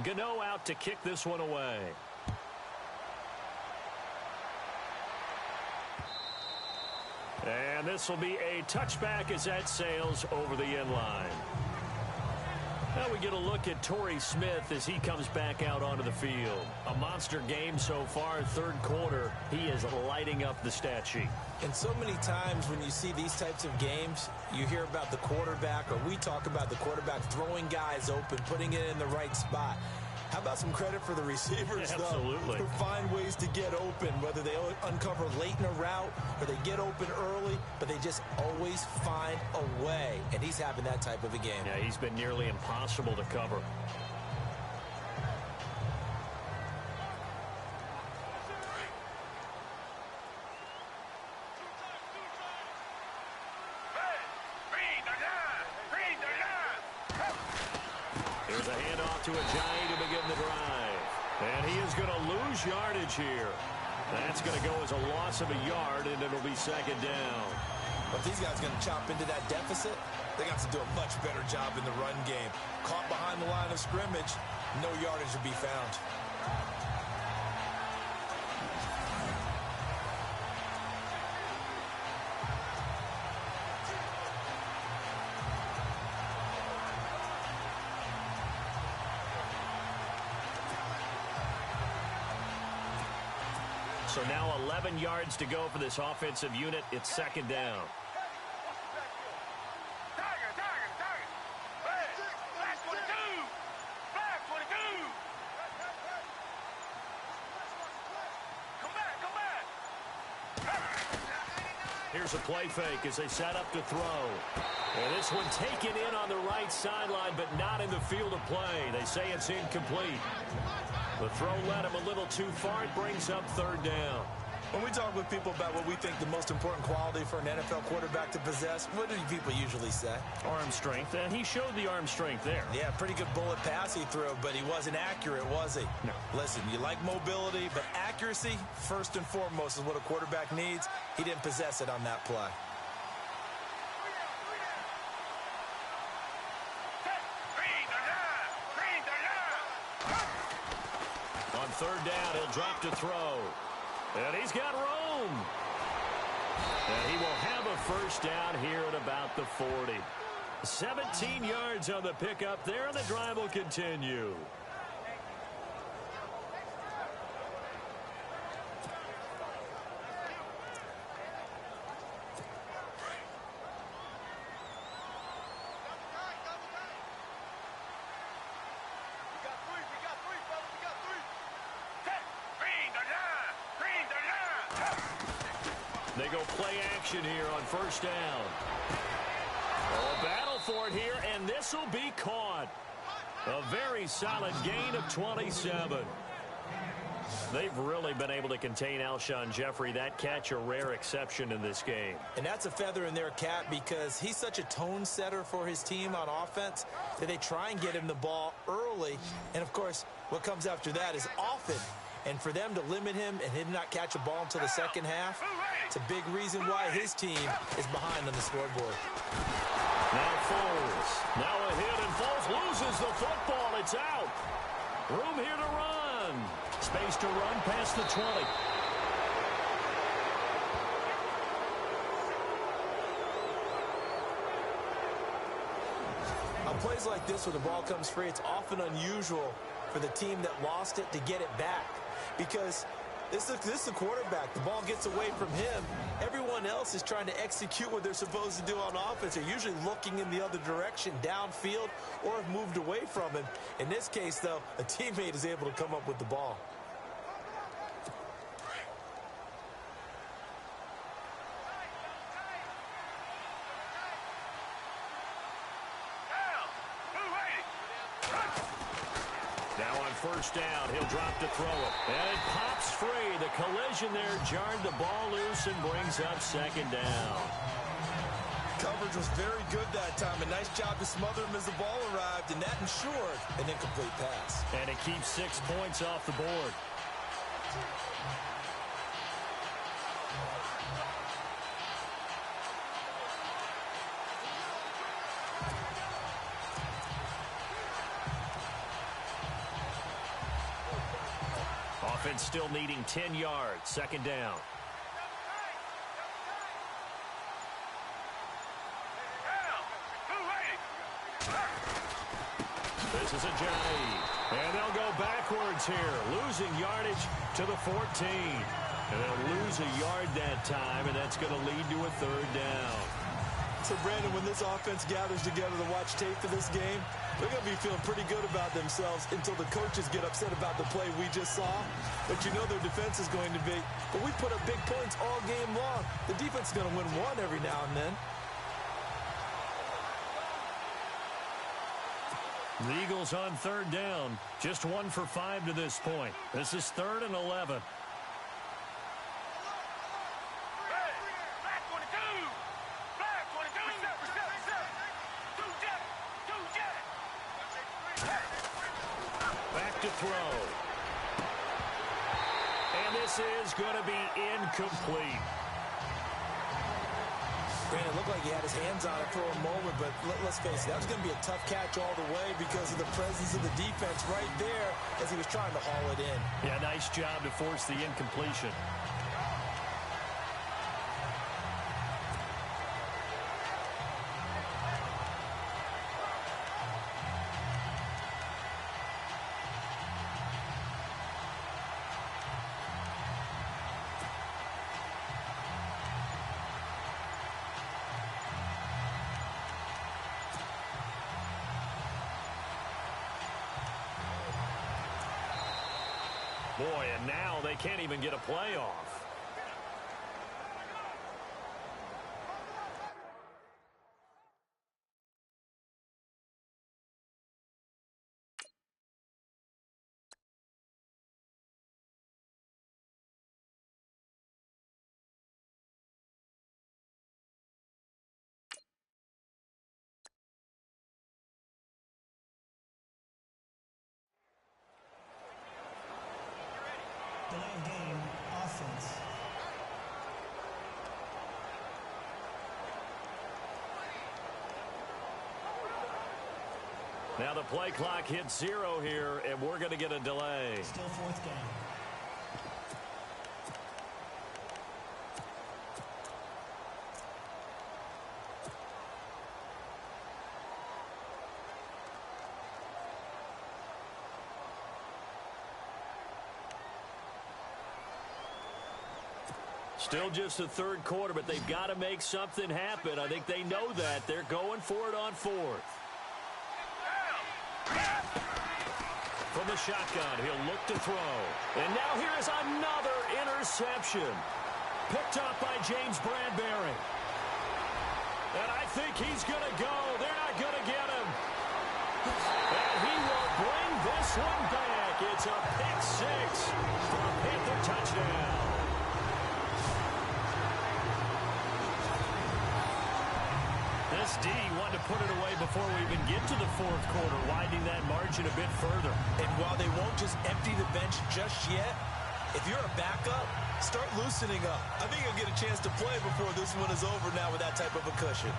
Gano out to kick this one away. And this will be a touchback as that sails over the end line. Now we get a look at Torrey Smith as he comes back out onto the field. A monster game so far, third quarter. He is lighting up the stat sheet. And so many times when you see these types of games, you hear about the quarterback, or we talk about the quarterback throwing guys open, putting it in the right spot. How about some credit for the receivers, Absolutely. though, who find ways to get open, whether they uncover late in a route or they get open early, but they just always find a way. And he's having that type of a game. Yeah, he's been nearly impossible to cover. Here's a handoff to Ajayi to begin the drive. And he is going to lose yardage here. That's going to go as a loss of a yard, and it'll be second down. But if these guys are going to chop into that deficit, they got to do a much better job in the run game. Caught behind the line of scrimmage, no yardage to be found. So now 11 yards to go for this offensive unit. It's second down. Here's a play fake as they set up to throw. And this one taken in on the right sideline, but not in the field of play. They say it's incomplete. The throw led him a little too far. It brings up third down. When we talk with people about what we think the most important quality for an NFL quarterback to possess, what do people usually say? Arm strength, and he showed the arm strength there. Yeah, pretty good bullet pass he threw, but he wasn't accurate, was he? No. Listen, you like mobility, but accuracy, first and foremost, is what a quarterback needs. He didn't possess it on that play. On third down, he'll drop to throw. And he's got room. And he will have a first down here at about the 40. 17 yards on the pickup there, and the drive will continue. They go play action here on first down. A battle for it here, and this will be caught. A very solid gain of 27. They've really been able to contain Alshon Jeffrey. That catch a rare exception in this game. And that's a feather in their cap because he's such a tone setter for his team on offense that they try and get him the ball early. And, of course, what comes after that is often. And for them to limit him and him not catch a ball until the second half, it's a big reason why his team is behind on the scoreboard. Now Foles. Now a hit, and Foles loses the football. It's out. Room here to run. Space to run past the 20. On plays like this where the ball comes free, it's often unusual for the team that lost it to get it back. Because this is the quarterback. The ball gets away from him. Everyone else is trying to execute what they're supposed to do on offense. They're usually looking in the other direction, downfield, or have moved away from him. In this case, though, a teammate is able to come up with the ball. Now on first down, he'll drop to throw it. And it pops free. The collision there jarred the ball loose and brings up second down. Coverage was very good that time. A nice job to smother him as the ball arrived, and that ensured an incomplete pass. And it keeps 6 points off the board. Offense still needing 10 yards. Second down. This is a jive. And they'll go backwards here. Losing yardage to the 14. And they'll lose a yard that time, and that's going to lead to a third down. So, Brandon, when this offense gathers together to watch tape for this game, they're going to be feeling pretty good about themselves until the coaches get upset about the play we just saw. But you know their defense is going to be. But we put up big points all game long. The defense is going to win one every now and then. The Eagles on third down. Just 1 for 5 to this point. This is 3rd and 11. Back to throw. And this is going to be incomplete. Brandon, it looked like he had his hands on it for a moment, but let's face it, that was going to be a tough catch all the way because of the presence of the defense right there as he was trying to haul it in. Yeah, nice job to force the incompletion. Boy, and now they can't even get a play off. Delay game, offense. Now the play clock hits 0 here, and we're going to get a delay. Still 4th down. Still just the 3rd quarter, but they've got to make something happen. I think they know that. They're going for it on 4th. From the shotgun, he'll look to throw. And now here is another interception. Picked up by James Bradbury. And I think he's going to go. They're not going to get him. And he will bring this one back. It's a pick six for a Panther touchdown. This D wanted to put it away before we even get to the fourth quarter, widening that margin a bit further. And while they won't just empty the bench just yet, if you're a backup, start loosening up. I think you'll get a chance to play before this one is over now with that type of a cushion.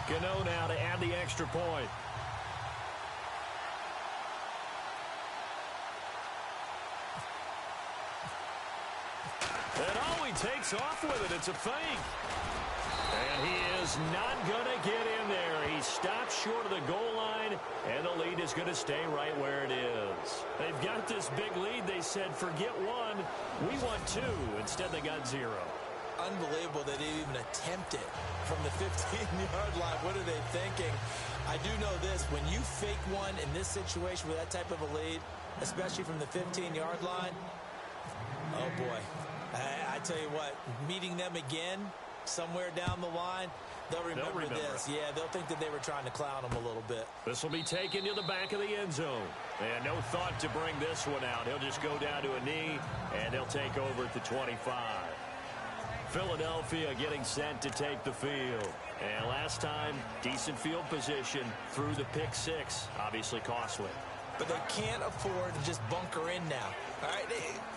Gano now to add the extra point. And oh, he takes off with it. It's a fake. And he is not going to get in there. He stops short of the goal line, and the lead is going to stay right where it is. They've got this big lead. They said, forget one. We want two. Instead, they got zero. Unbelievable they didn't even attempt it from the 15-yard line. What are they thinking? I do know this. When you fake one in this situation with that type of a lead, especially from the 15-yard line, oh, boy. I tell you what, meeting them again somewhere down the line, they'll remember this. Yeah, they'll think that they were trying to clown them a little bit. This will be taken to the back of the end zone. And no thought to bring this one out. He'll just go down to a knee, and they'll take over at the 25. Philadelphia getting set to take the field. And last time, decent field position through the pick six. Obviously costly. But they can't afford to just bunker in now. All right,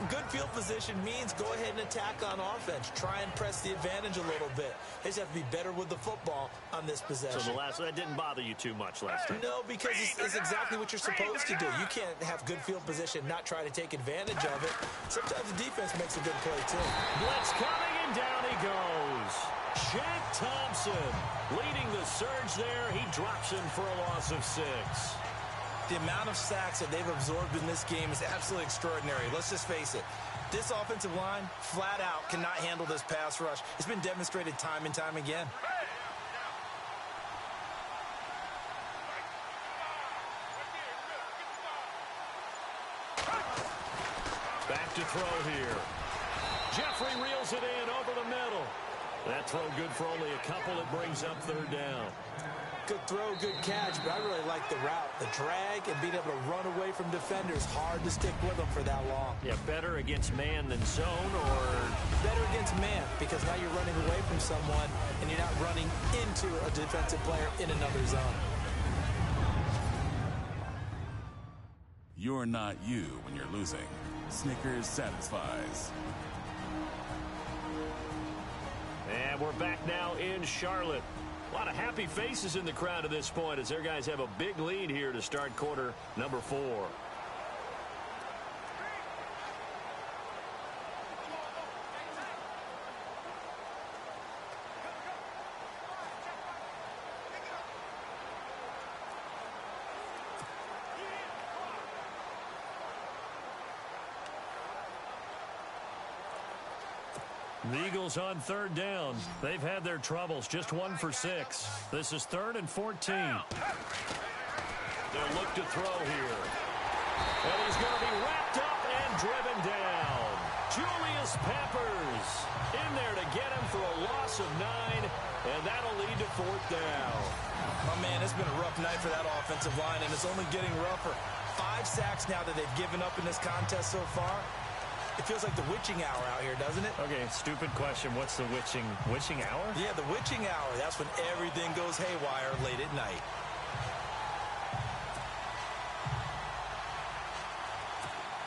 good field position means go ahead and attack on offense. Try and press the advantage a little bit. They just have to be better with the football on this possession. So that didn't bother you too much last time? No, because it's exactly what you're supposed to do. You can't have good field position, not try to take advantage of it. Sometimes the defense makes a good play, too. Blitz coming, and down he goes. Shaq Thompson leading the surge there. He drops him for a loss of 6. The amount of sacks that they've absorbed in this game is absolutely extraordinary. Let's just face it. This offensive line, flat out, cannot handle this pass rush. It's been demonstrated time and time again. Back to throw here. Jeffrey reels it in over the middle. That throw good for only a couple. It brings up third down. Good throw, good catch, but I really like the route. The drag and being able to run away from defenders. Hard to stick with them for that long. Yeah, better against man than zone, or better against man, because now you're running away from someone and you're not running into a defensive player in another zone. You're not you when you're losing. Snickers satisfies. And we're back now in Charlotte. A lot of happy faces in the crowd at this point as their guys have a big lead here to start quarter number 4. The Eagles on third down. They've had their troubles. Just 1 for 6. This is 3rd and 14. They'll look to throw here. And he's going to be wrapped up and driven down. Julius Peppers in there to get him for a loss of 9. And that'll lead to 4th down. Oh, man, it's been a rough night for that offensive line, and it's only getting rougher. 5 sacks now that they've given up in this contest so far. It feels like the witching hour out here, doesn't it? Okay, stupid question. What's the witching hour? Yeah, the witching hour. That's when everything goes haywire late at night.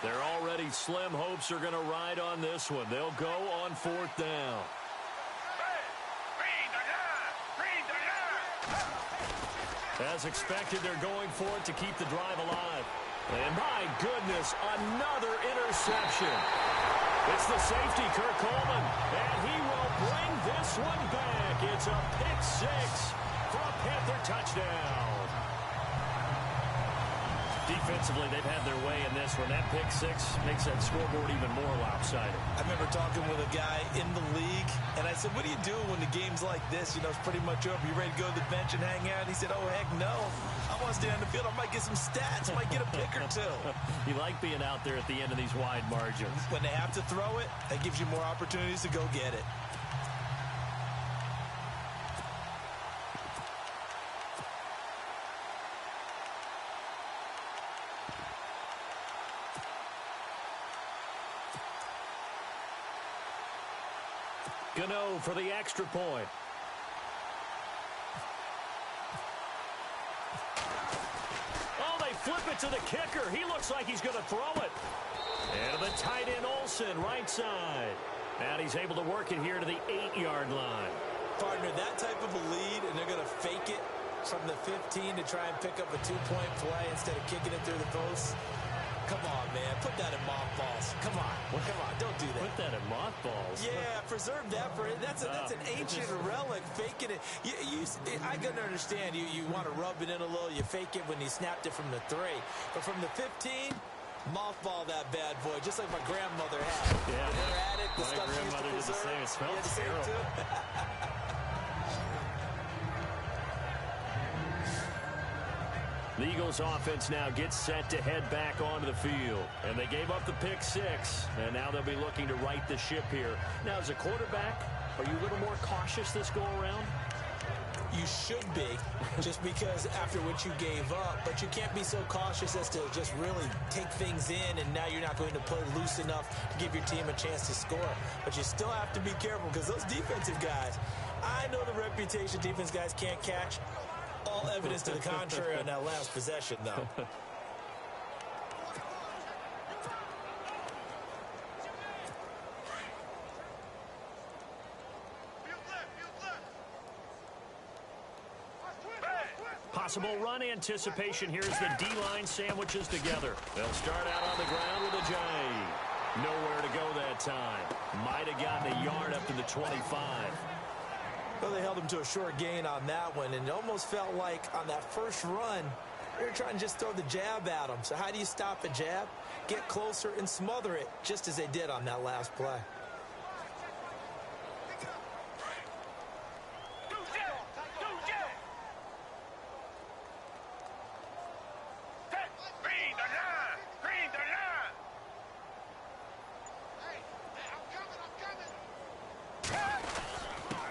They're already slim hopes are going to ride on this one. They'll go on 4th down. As expected, they're going for it to keep the drive alive. And my goodness, another interception. It's the safety, Kirk Coleman, and he will bring this one back. It's a pick 6 for a Panther touchdown. Defensively, they've had their way in this one. That pick six makes that scoreboard even more lopsided. I remember talking with a guy in the league, and I said, what do you do when the game's like this? You know, it's pretty much over. You ready to go to the bench and hang out? And he said, oh, heck no. I want to stay on the field. I might get some stats. I might get a pick or two. You like being out there at the end of these wide margins. When they have to throw it, that gives you more opportunities to go get it. Gano for the extra point. Oh, they flip it to the kicker. He looks like he's going to throw it. And the tight end Olsen, right side. And he's able to work it here to the 8-yard line. Partner, that type of a lead, and they're going to fake it from the 15 to try and pick up a 2-point play instead of kicking it through the post. Come on, man. Put that in mothballs. Come on. Come on. Don't do that. Put that in mothballs. Yeah, preserve that for it. That's an ancient relic. Faking it. I can understand. You want to rub it in a little. You fake it when you snapped it from the 3. But from the 15, mothball that bad boy, just like my grandmother had. Yeah. They're at it. The My stuff she used to grandmother did the preserve. same. It smells terrible. The Eagles offense now gets set to head back onto the field. And they gave up the pick 6. And now they'll be looking to right the ship here. Now, as a quarterback, are you a little more cautious this go-around? You should be, just because after what you gave up. But you can't be so cautious as to just really take things in, and now you're not going to play loose enough to give your team a chance to score. But you still have to be careful, because those defensive guys, I know the reputation defense guys can't catch. All evidence to the contrary on that last possession, though. Possible run anticipation here as the D-line sandwiches together. They'll start out on the ground with a J. Nowhere to go that time. Might have gotten a yard up to the 25. Well, they held him to a short gain on that one, and it almost felt like on that first run, they were trying to just throw the jab at him. So how do you stop a jab? Get closer and smother it, just as they did on that last play.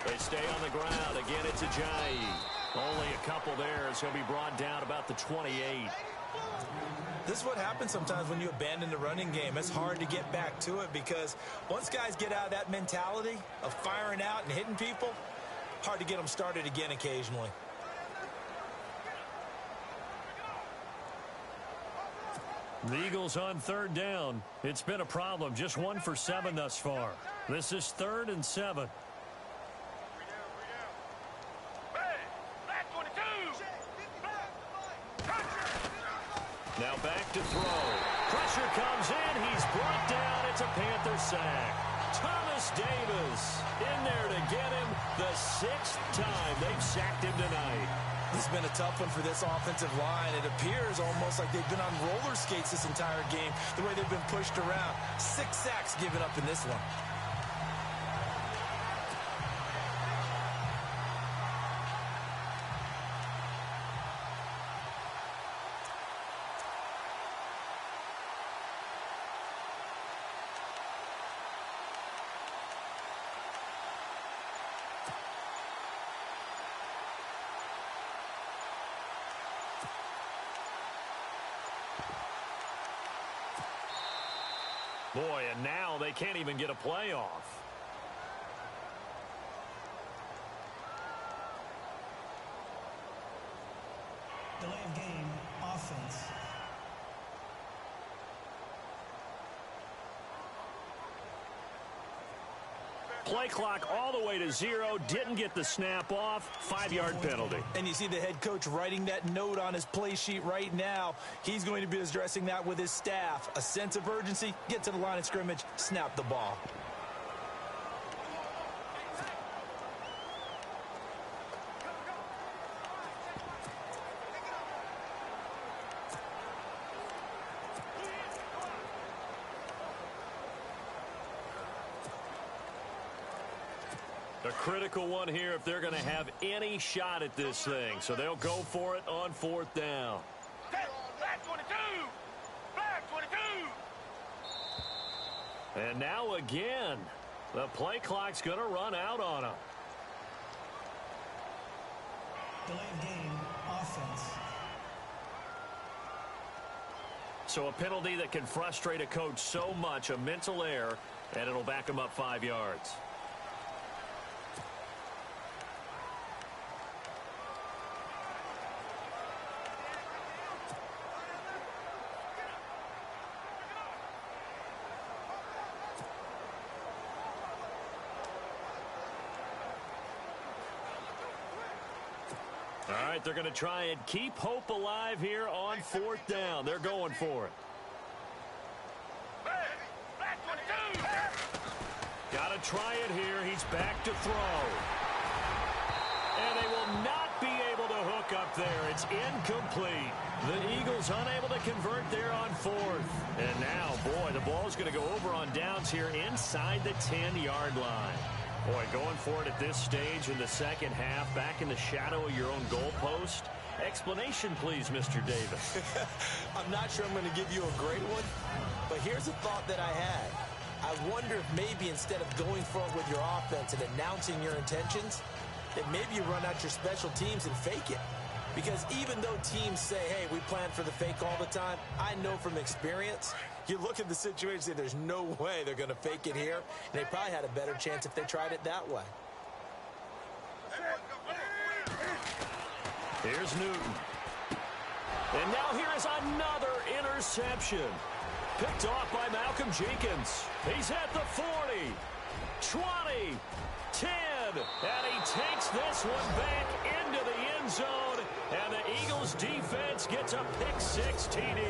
They stay on the ground. Again, it's Ajayi. Only a couple there as he'll be brought down about the 28. This is what happens sometimes when you abandon the running game. It's hard to get back to it because once guys get out of that mentality of firing out and hitting people, hard to get them started again occasionally. The Eagles on 3rd down. It's been a problem. Just 1 for 7 thus far. This is 3rd and 7. Now back to throw. Pressure comes in. He's brought down. It's a Panther sack. Thomas Davis in there to get him the 6th time they've sacked him tonight. This has been a tough one for this offensive line. It appears almost like they've been on roller skates this entire game, the way they've been pushed around. 6 sacks given up in this one. Boy, and now they can't even get a play off. Delay of game, offense. Play clock all the way to 0. Didn't get the snap off. 5-yard penalty. And you see the head coach writing that note on his play sheet right now. He's going to be addressing that with his staff. A sense of urgency, get to the line of scrimmage, snap the ball. A critical one here if they're going to have any shot at this thing. So they'll go for it on 4th down. Flag 22! Flag 22! And now again, the play clock's going to run out on them. Delay of game, offense. So a penalty that can frustrate a coach so much, a mental error, and it'll back him up 5 yards. All right, they're going to try and keep hope alive here on 4th down. They're going for it. Got to try it here. He's back to throw. And they will not be able to hook up there. It's incomplete. The Eagles unable to convert there on 4th. And now, boy, the ball's going to go over on downs here inside the 10-yard line. Boy, going for it at this stage in the second half, back in the shadow of your own goalpost. Explanation, please, Mr. Davis. I'm not sure I'm going to give you a great one, but here's a thought that I had. I wonder if maybe instead of going forward with your offense and announcing your intentions, that maybe you run out your special teams and fake it. Because even though teams say, hey, we plan for the fake all the time, I know from experience, you look at the situation and say there's no way they're going to fake it here, and they probably had a better chance if they tried it that way. Here's Newton. And now here is another interception. Picked off by Malcolm Jenkins. He's at the 40, 20, 10, and he takes this one back into the end zone, and the Eagles defense gets a pick-6 TD.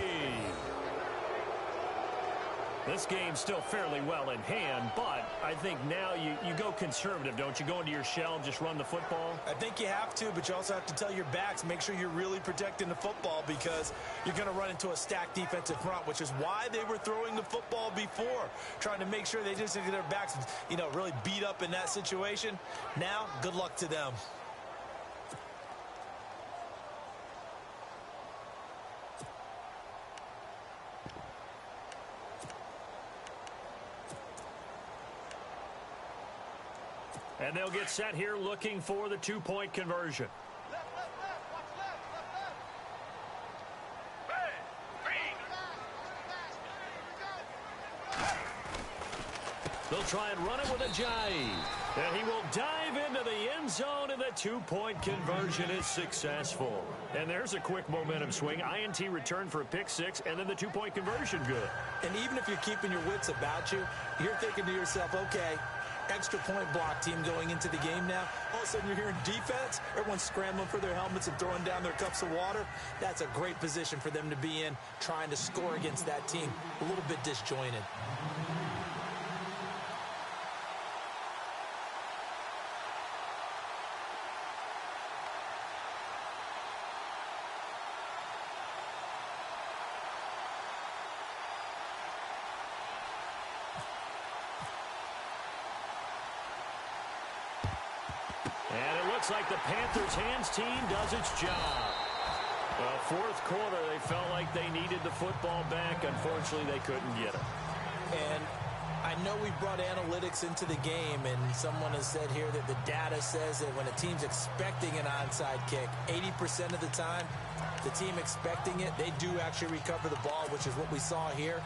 This game's still fairly well in hand, but I think now you go conservative, don't you? Go into your shell and just run the football? I think you have to, but you also have to tell your backs, make sure you're really protecting the football because you're going to run into a stacked defensive front, which is why they were throwing the football before, trying to make sure they just get their backs, really beat up in that situation. Now, good luck to them. And they'll get set here looking for the two-point conversion. They'll try and run it with Ajayi. And he will dive into the end zone, and the two-point conversion is successful. And there's a quick momentum swing. INT return for a pick-6, and then the two-point conversion good. And even if you're keeping your wits about you, you're thinking to yourself, okay, extra point block team going into the game now. All of a sudden you're hearing defense. Everyone's scrambling for their helmets and throwing down their cups of water. That's a great position for them to be in, trying to score against that team. A little bit disjointed. And it looks like the Panthers' hands team does its job. Well, fourth quarter, they felt like they needed the football back. Unfortunately, they couldn't get it. And I know we brought analytics into the game, and someone has said here that the data says that when a team's expecting an onside kick, 80% of the time, the team expecting it, they do actually recover the ball, which is what we saw here.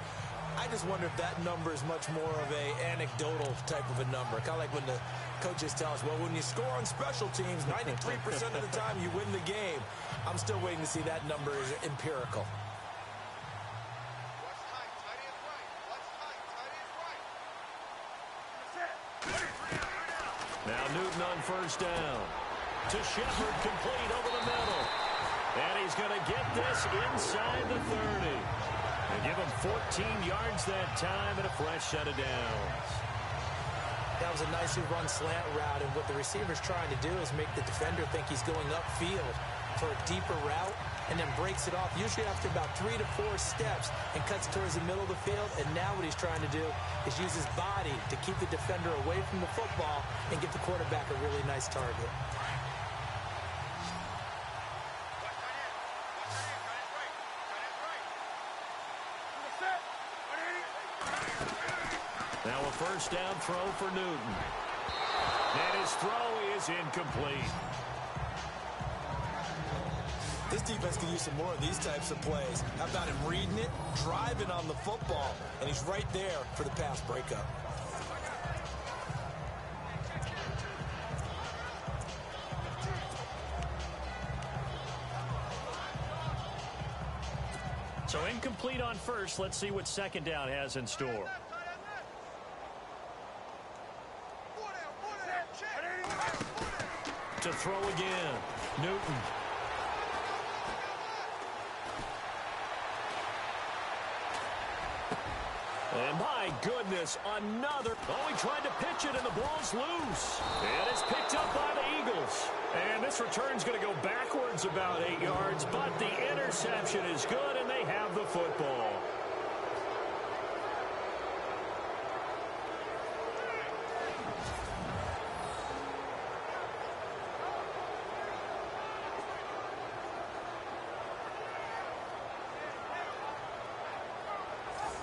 I just wonder if that number is much more of a anecdotal type of a number. Kind of like when the coaches tell us, well, when you score on special teams, 93% of the time you win the game. I'm still waiting to see that number is empirical. Now Newton on first down. To Shepard, complete over the middle. And he's going to get this inside the 30. And give him 14 yards that time and a fresh set of downs. That was a nicely run slant route, and what the receiver's trying to do is make the defender think he's going upfield. for a deeper route and then breaks it off, usually after about 3 to 4 steps, and cuts towards the middle of the field. And now what he's trying to do is use his body to keep the defender away from the football and give the quarterback a really nice target. Now a first down throw for Newton. And his throw is incomplete. This defense can use some more of these types of plays. How about him reading it, driving on the football, and he's right there for the pass breakup. So incomplete on first. Let's see what second down has in store. To throw again, Newton. And my goodness, another. Oh, he tried to pitch it, and the ball's loose. And it's picked up by the Eagles. And this return's going to go backwards about 8 yards, but the interception is good, and they have the football.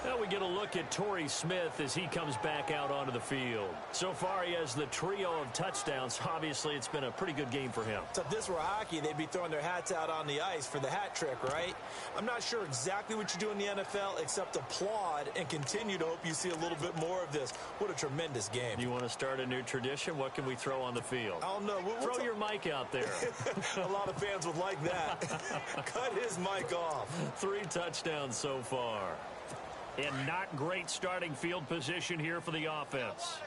Now we get a look at Torrey Smith as he comes back out onto the field. So far, he has the trio of touchdowns. Obviously, it's been a pretty good game for him. So if this were hockey, they'd be throwing their hats out on the ice for the hat trick, right? I'm not sure exactly what you do in the NFL except applaud and continue to hope you see a little bit more of this. What a tremendous game. You want to start a new tradition? What can we throw on the field? I don't know. Throw your mic out there. A lot of fans would like that. Cut his mic off. 3 touchdowns so far. And not great starting field position here for the offense.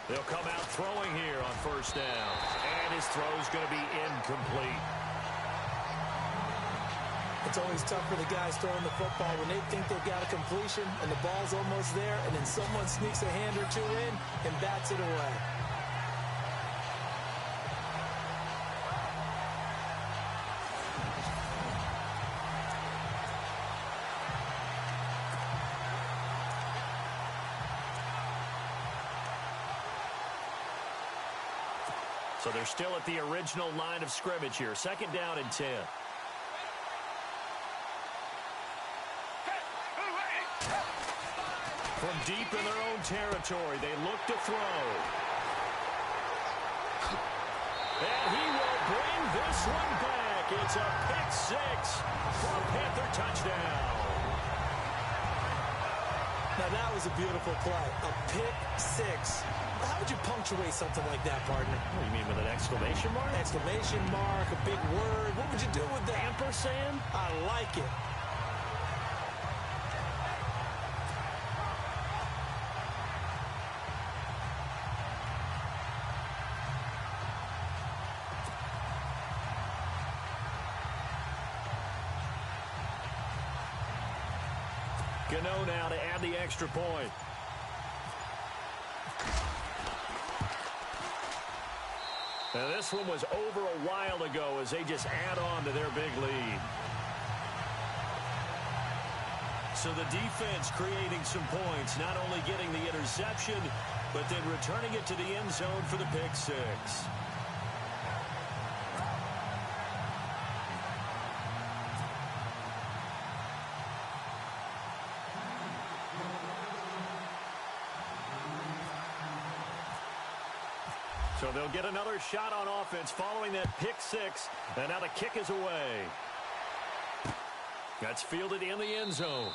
They'll come out throwing here on first down. And his throw is going to be incomplete. It's always tough for the guys throwing the football when they think they've got a completion and the ball's almost there, and then someone sneaks a hand or two in and bats it away. So they're still at the original line of scrimmage here. Second down and 10. From deep in their own territory, they look to throw. And he will bring this one back. It's a pick 6 for a Panther touchdown. Now that was a beautiful play. A pick 6. How would you punctuate something like that, partner? What do you mean, with an exclamation mark? Exclamation mark, a big word. What would you do with that? Ampersand? I like it. Gano now to add the extra point. Now this one was over a while ago as they just add on to their big lead. So the defense creating some points, not only getting the interception, but then returning it to the end zone for the pick 6. So they'll get another shot on offense following that pick 6. And now the kick is away. That's fielded in the end zone.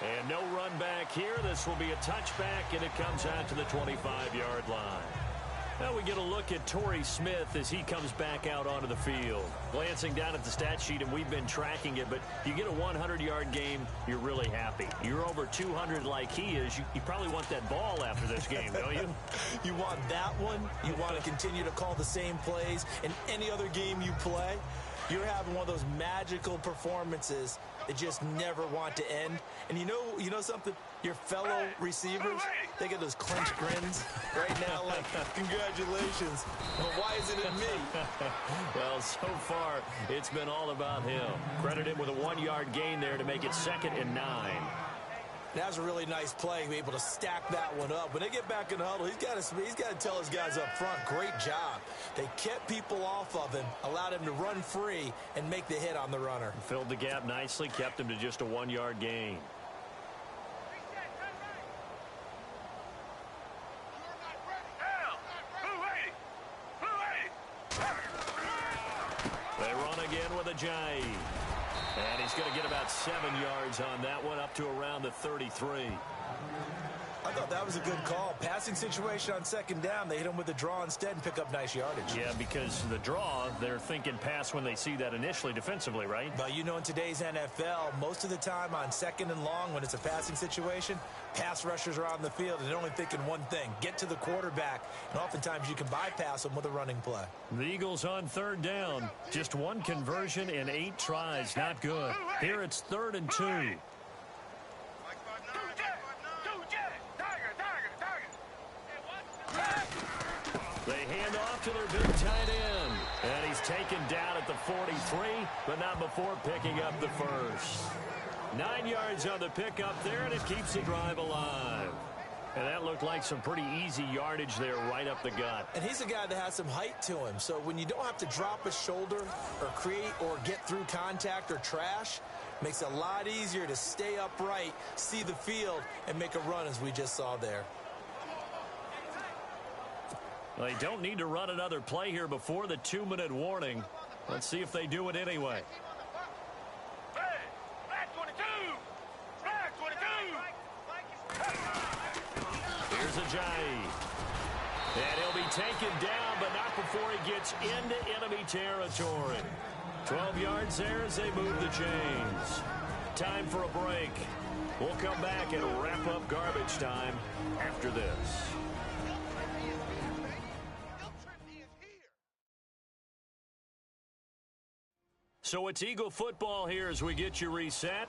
And no run back here. This will be a touchback, and it comes out to the 25-yard line. Now we get a look at Torrey Smith as he comes back out onto the field. Glancing down at the stat sheet, and we've been tracking it, but you get a 100-yard game, you're really happy. You're over 200 like he is. You probably want that ball after this game, don't you? You want that one. You want to continue to call the same plays in any other game you play. You're having one of those magical performances that just never want to end. And you know something? Your fellow receivers, they get those clenched grins right now like, congratulations. Well, why isn't it me? Well, so far, it's been all about him. Credit him with a 1-yard gain there to make it 2nd and 9. That was a really nice play, to be able to stack that one up. When they get back in the huddle, he's got to tell his guys up front, great job. They kept people off of him, allowed him to run free, and make the hit on the runner. Filled the gap nicely, kept him to just a 1-yard gain. They run again with Ajayi. And he's going to get about 7 yards on that one, up to around the 33. I thought that was a good call. Passing situation on 2nd down. They hit him with the draw instead and pick up nice yardage. Yeah, because the draw, they're thinking pass when they see that initially defensively, right? But you know, in today's NFL, most of the time on 2nd and long, when it's a passing situation, pass rushers are on the field and they're only thinking one thing, get to the quarterback. And oftentimes you can bypass them with a running play. The Eagles on 3rd down. Just 1 conversion in 8 tries. Not good. Here it's 3rd and 2. They hand off to their big tight end. And he's taken down at the 43, but not before picking up the first. 9 yards on the pickup there, and it keeps the drive alive. And that looked like some pretty easy yardage there right up the gut. And he's a guy that has some height to him. So when you don't have to drop a shoulder or create or get through contact or trash, makes it a lot easier to stay upright, see the field, and make a run as we just saw there. They don't need to run another play here before the 2-minute warning. Let's see if they do it anyway. Flag 22! Flag 22! Here's Ajayi. And he'll be taken down, but not before he gets into enemy territory. 12 yards there as they move the chains. Time for a break. We'll come back and wrap up garbage time after this. So it's Eagle football here as we get you reset.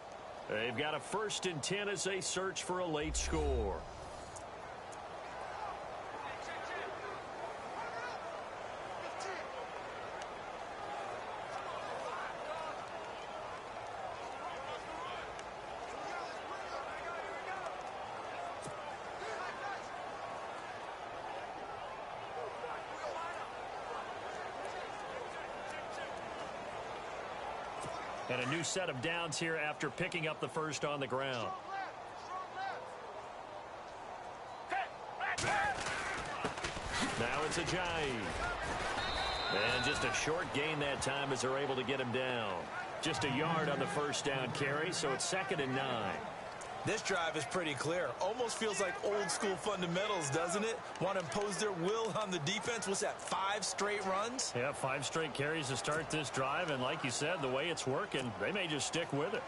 They've got a 1st and 10 as they search for a late score. And a new set of downs here after picking up the first on the ground. Now it's Ajayi. And just a short gain that time as they're able to get him down. Just a yard on the first down carry, so it's 2nd and 9. This drive is pretty clear. Almost feels like old school fundamentals, doesn't it? Want to impose their will on the defense. What's that, 5 straight runs? Yeah, 5 straight carries to start this drive. And like you said, the way it's working, they may just stick with it.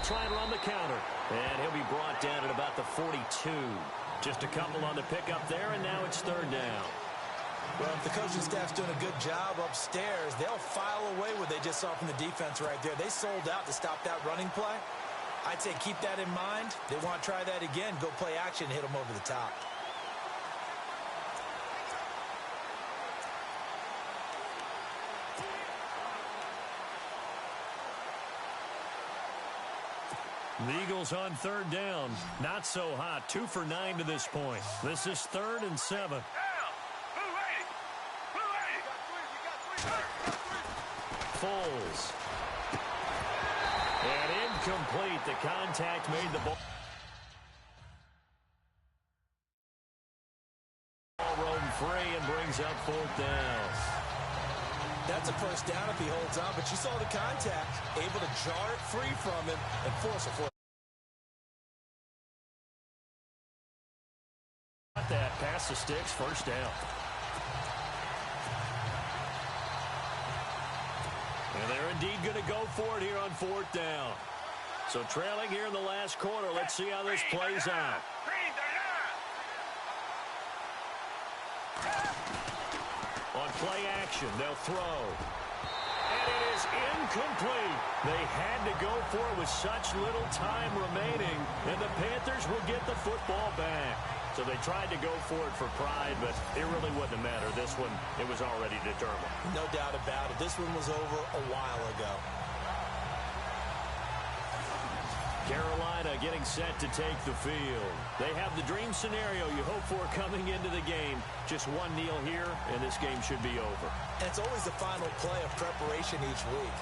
Try and run the counter. And he'll be brought down at about the 42. Just a couple on the pickup there, and now it's 3rd down. Well, if the coaching staff's doing a good job upstairs, they'll file away what they just saw from the defense right there. They sold out to stop that running play. I'd say keep that in mind. They want to try that again, go play action, hit them over the top. The Eagles on 3rd down. Not so hot. 2 for 9 to this point. This is 3rd and 7. Foles. And incomplete. The contact made the ball roam free and brings up 4th down. That's a first down if he holds on, but you saw the contact, able to jar it free from him and force a fourth. That pass the sticks, 1st down. And they're indeed going to go for it here on 4th down. So trailing here in the last quarter. Let's see how this plays out. On play action, they'll throw. And it is incomplete. They had to go for it with such little time remaining, and the Panthers will get the football back. So they tried to go for it for pride, but it really wouldn't matter. This one, it was already determined. No doubt about it. This one was over a while ago. Carolina getting set to take the field. They have the dream scenario you hope for coming into the game. Just one kneel here, and this game should be over. And it's always the final play of preparation each week.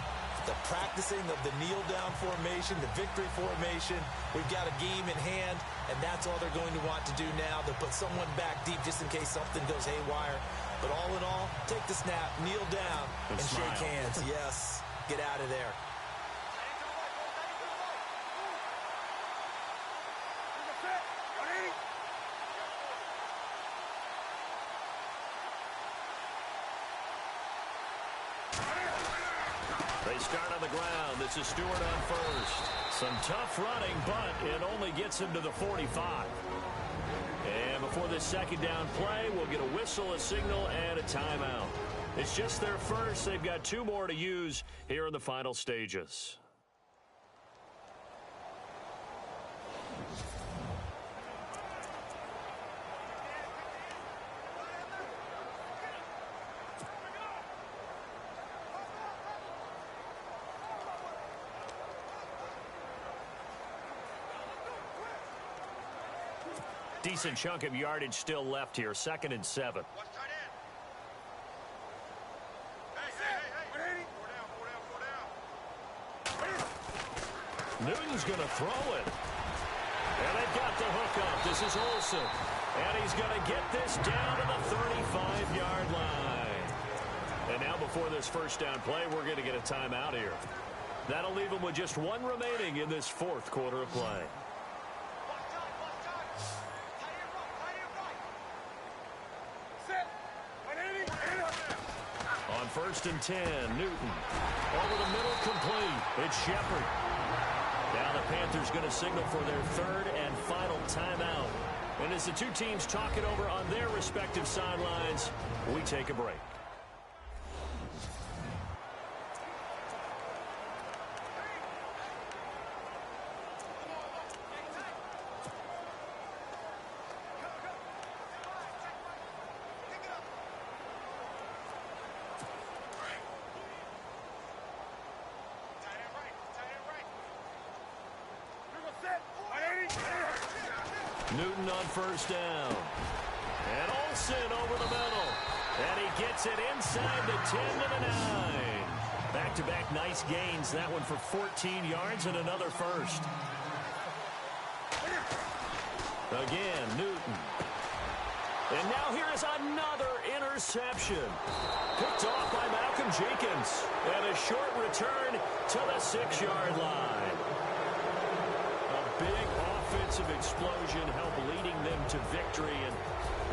The practicing of the kneel-down formation, the victory formation. We've got a game in hand, and that's all they're going to want to do now. They'll put someone back deep just in case something goes haywire. But all in all, take the snap, kneel down, and shake hands. Yes, get out of there. They start on the ground. This is Stewart on first. Some tough running, but it only gets him to the 45. And before this second down play, we'll get a whistle, a signal, and a timeout. It's just their first. They've got 2 more to use here in the final stages. Decent chunk of yardage still left here. 2nd and 7. Newton's going to throw it. And they've got the hook up. This is Olsen. And he's going to get this down to the 35-yard line. And now before this first down play, we're going to get a timeout here. That'll leave them with just 1 remaining in this 4th quarter of play. On 1st and 10, Newton. Over the middle, complete. It's Shepard. Now the Panthers going to signal for their 3rd and final timeout. And as the 2 teams talk it over on their respective sidelines, we take a break. Newton on 1st down. And Olsen over the middle. And he gets it inside the 10 to the 9. Back-to-back nice gains. That one for 14 yards and another first. Again, Newton. And now here is another interception. Picked off by Malcolm Jenkins. And a short return to the 6-yard line. A big offensive explosion helped leading them to victory. And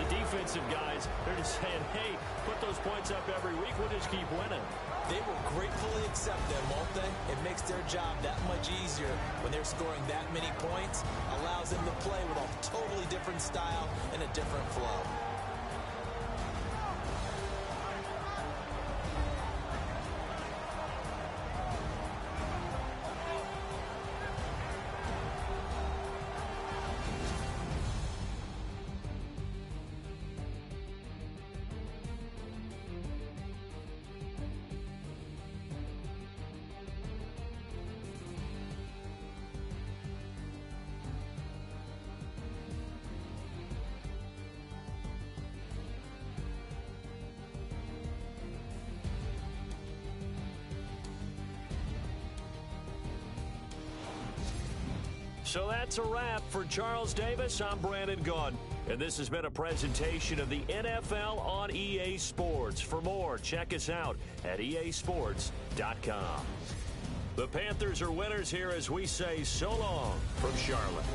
the defensive guys, they're just saying, hey, put those points up every week. We'll just keep winning. They will gratefully accept them, won't they? It makes their job that much easier when they're scoring that many points. Allows them to play with a totally different style and a different flow. So that's a wrap for Charles Davis. I'm Brandon Gunn, and this has been a presentation of the NFL on EA Sports. For more, check us out at easports.com. The Panthers are winners here as we say so long from Charlotte.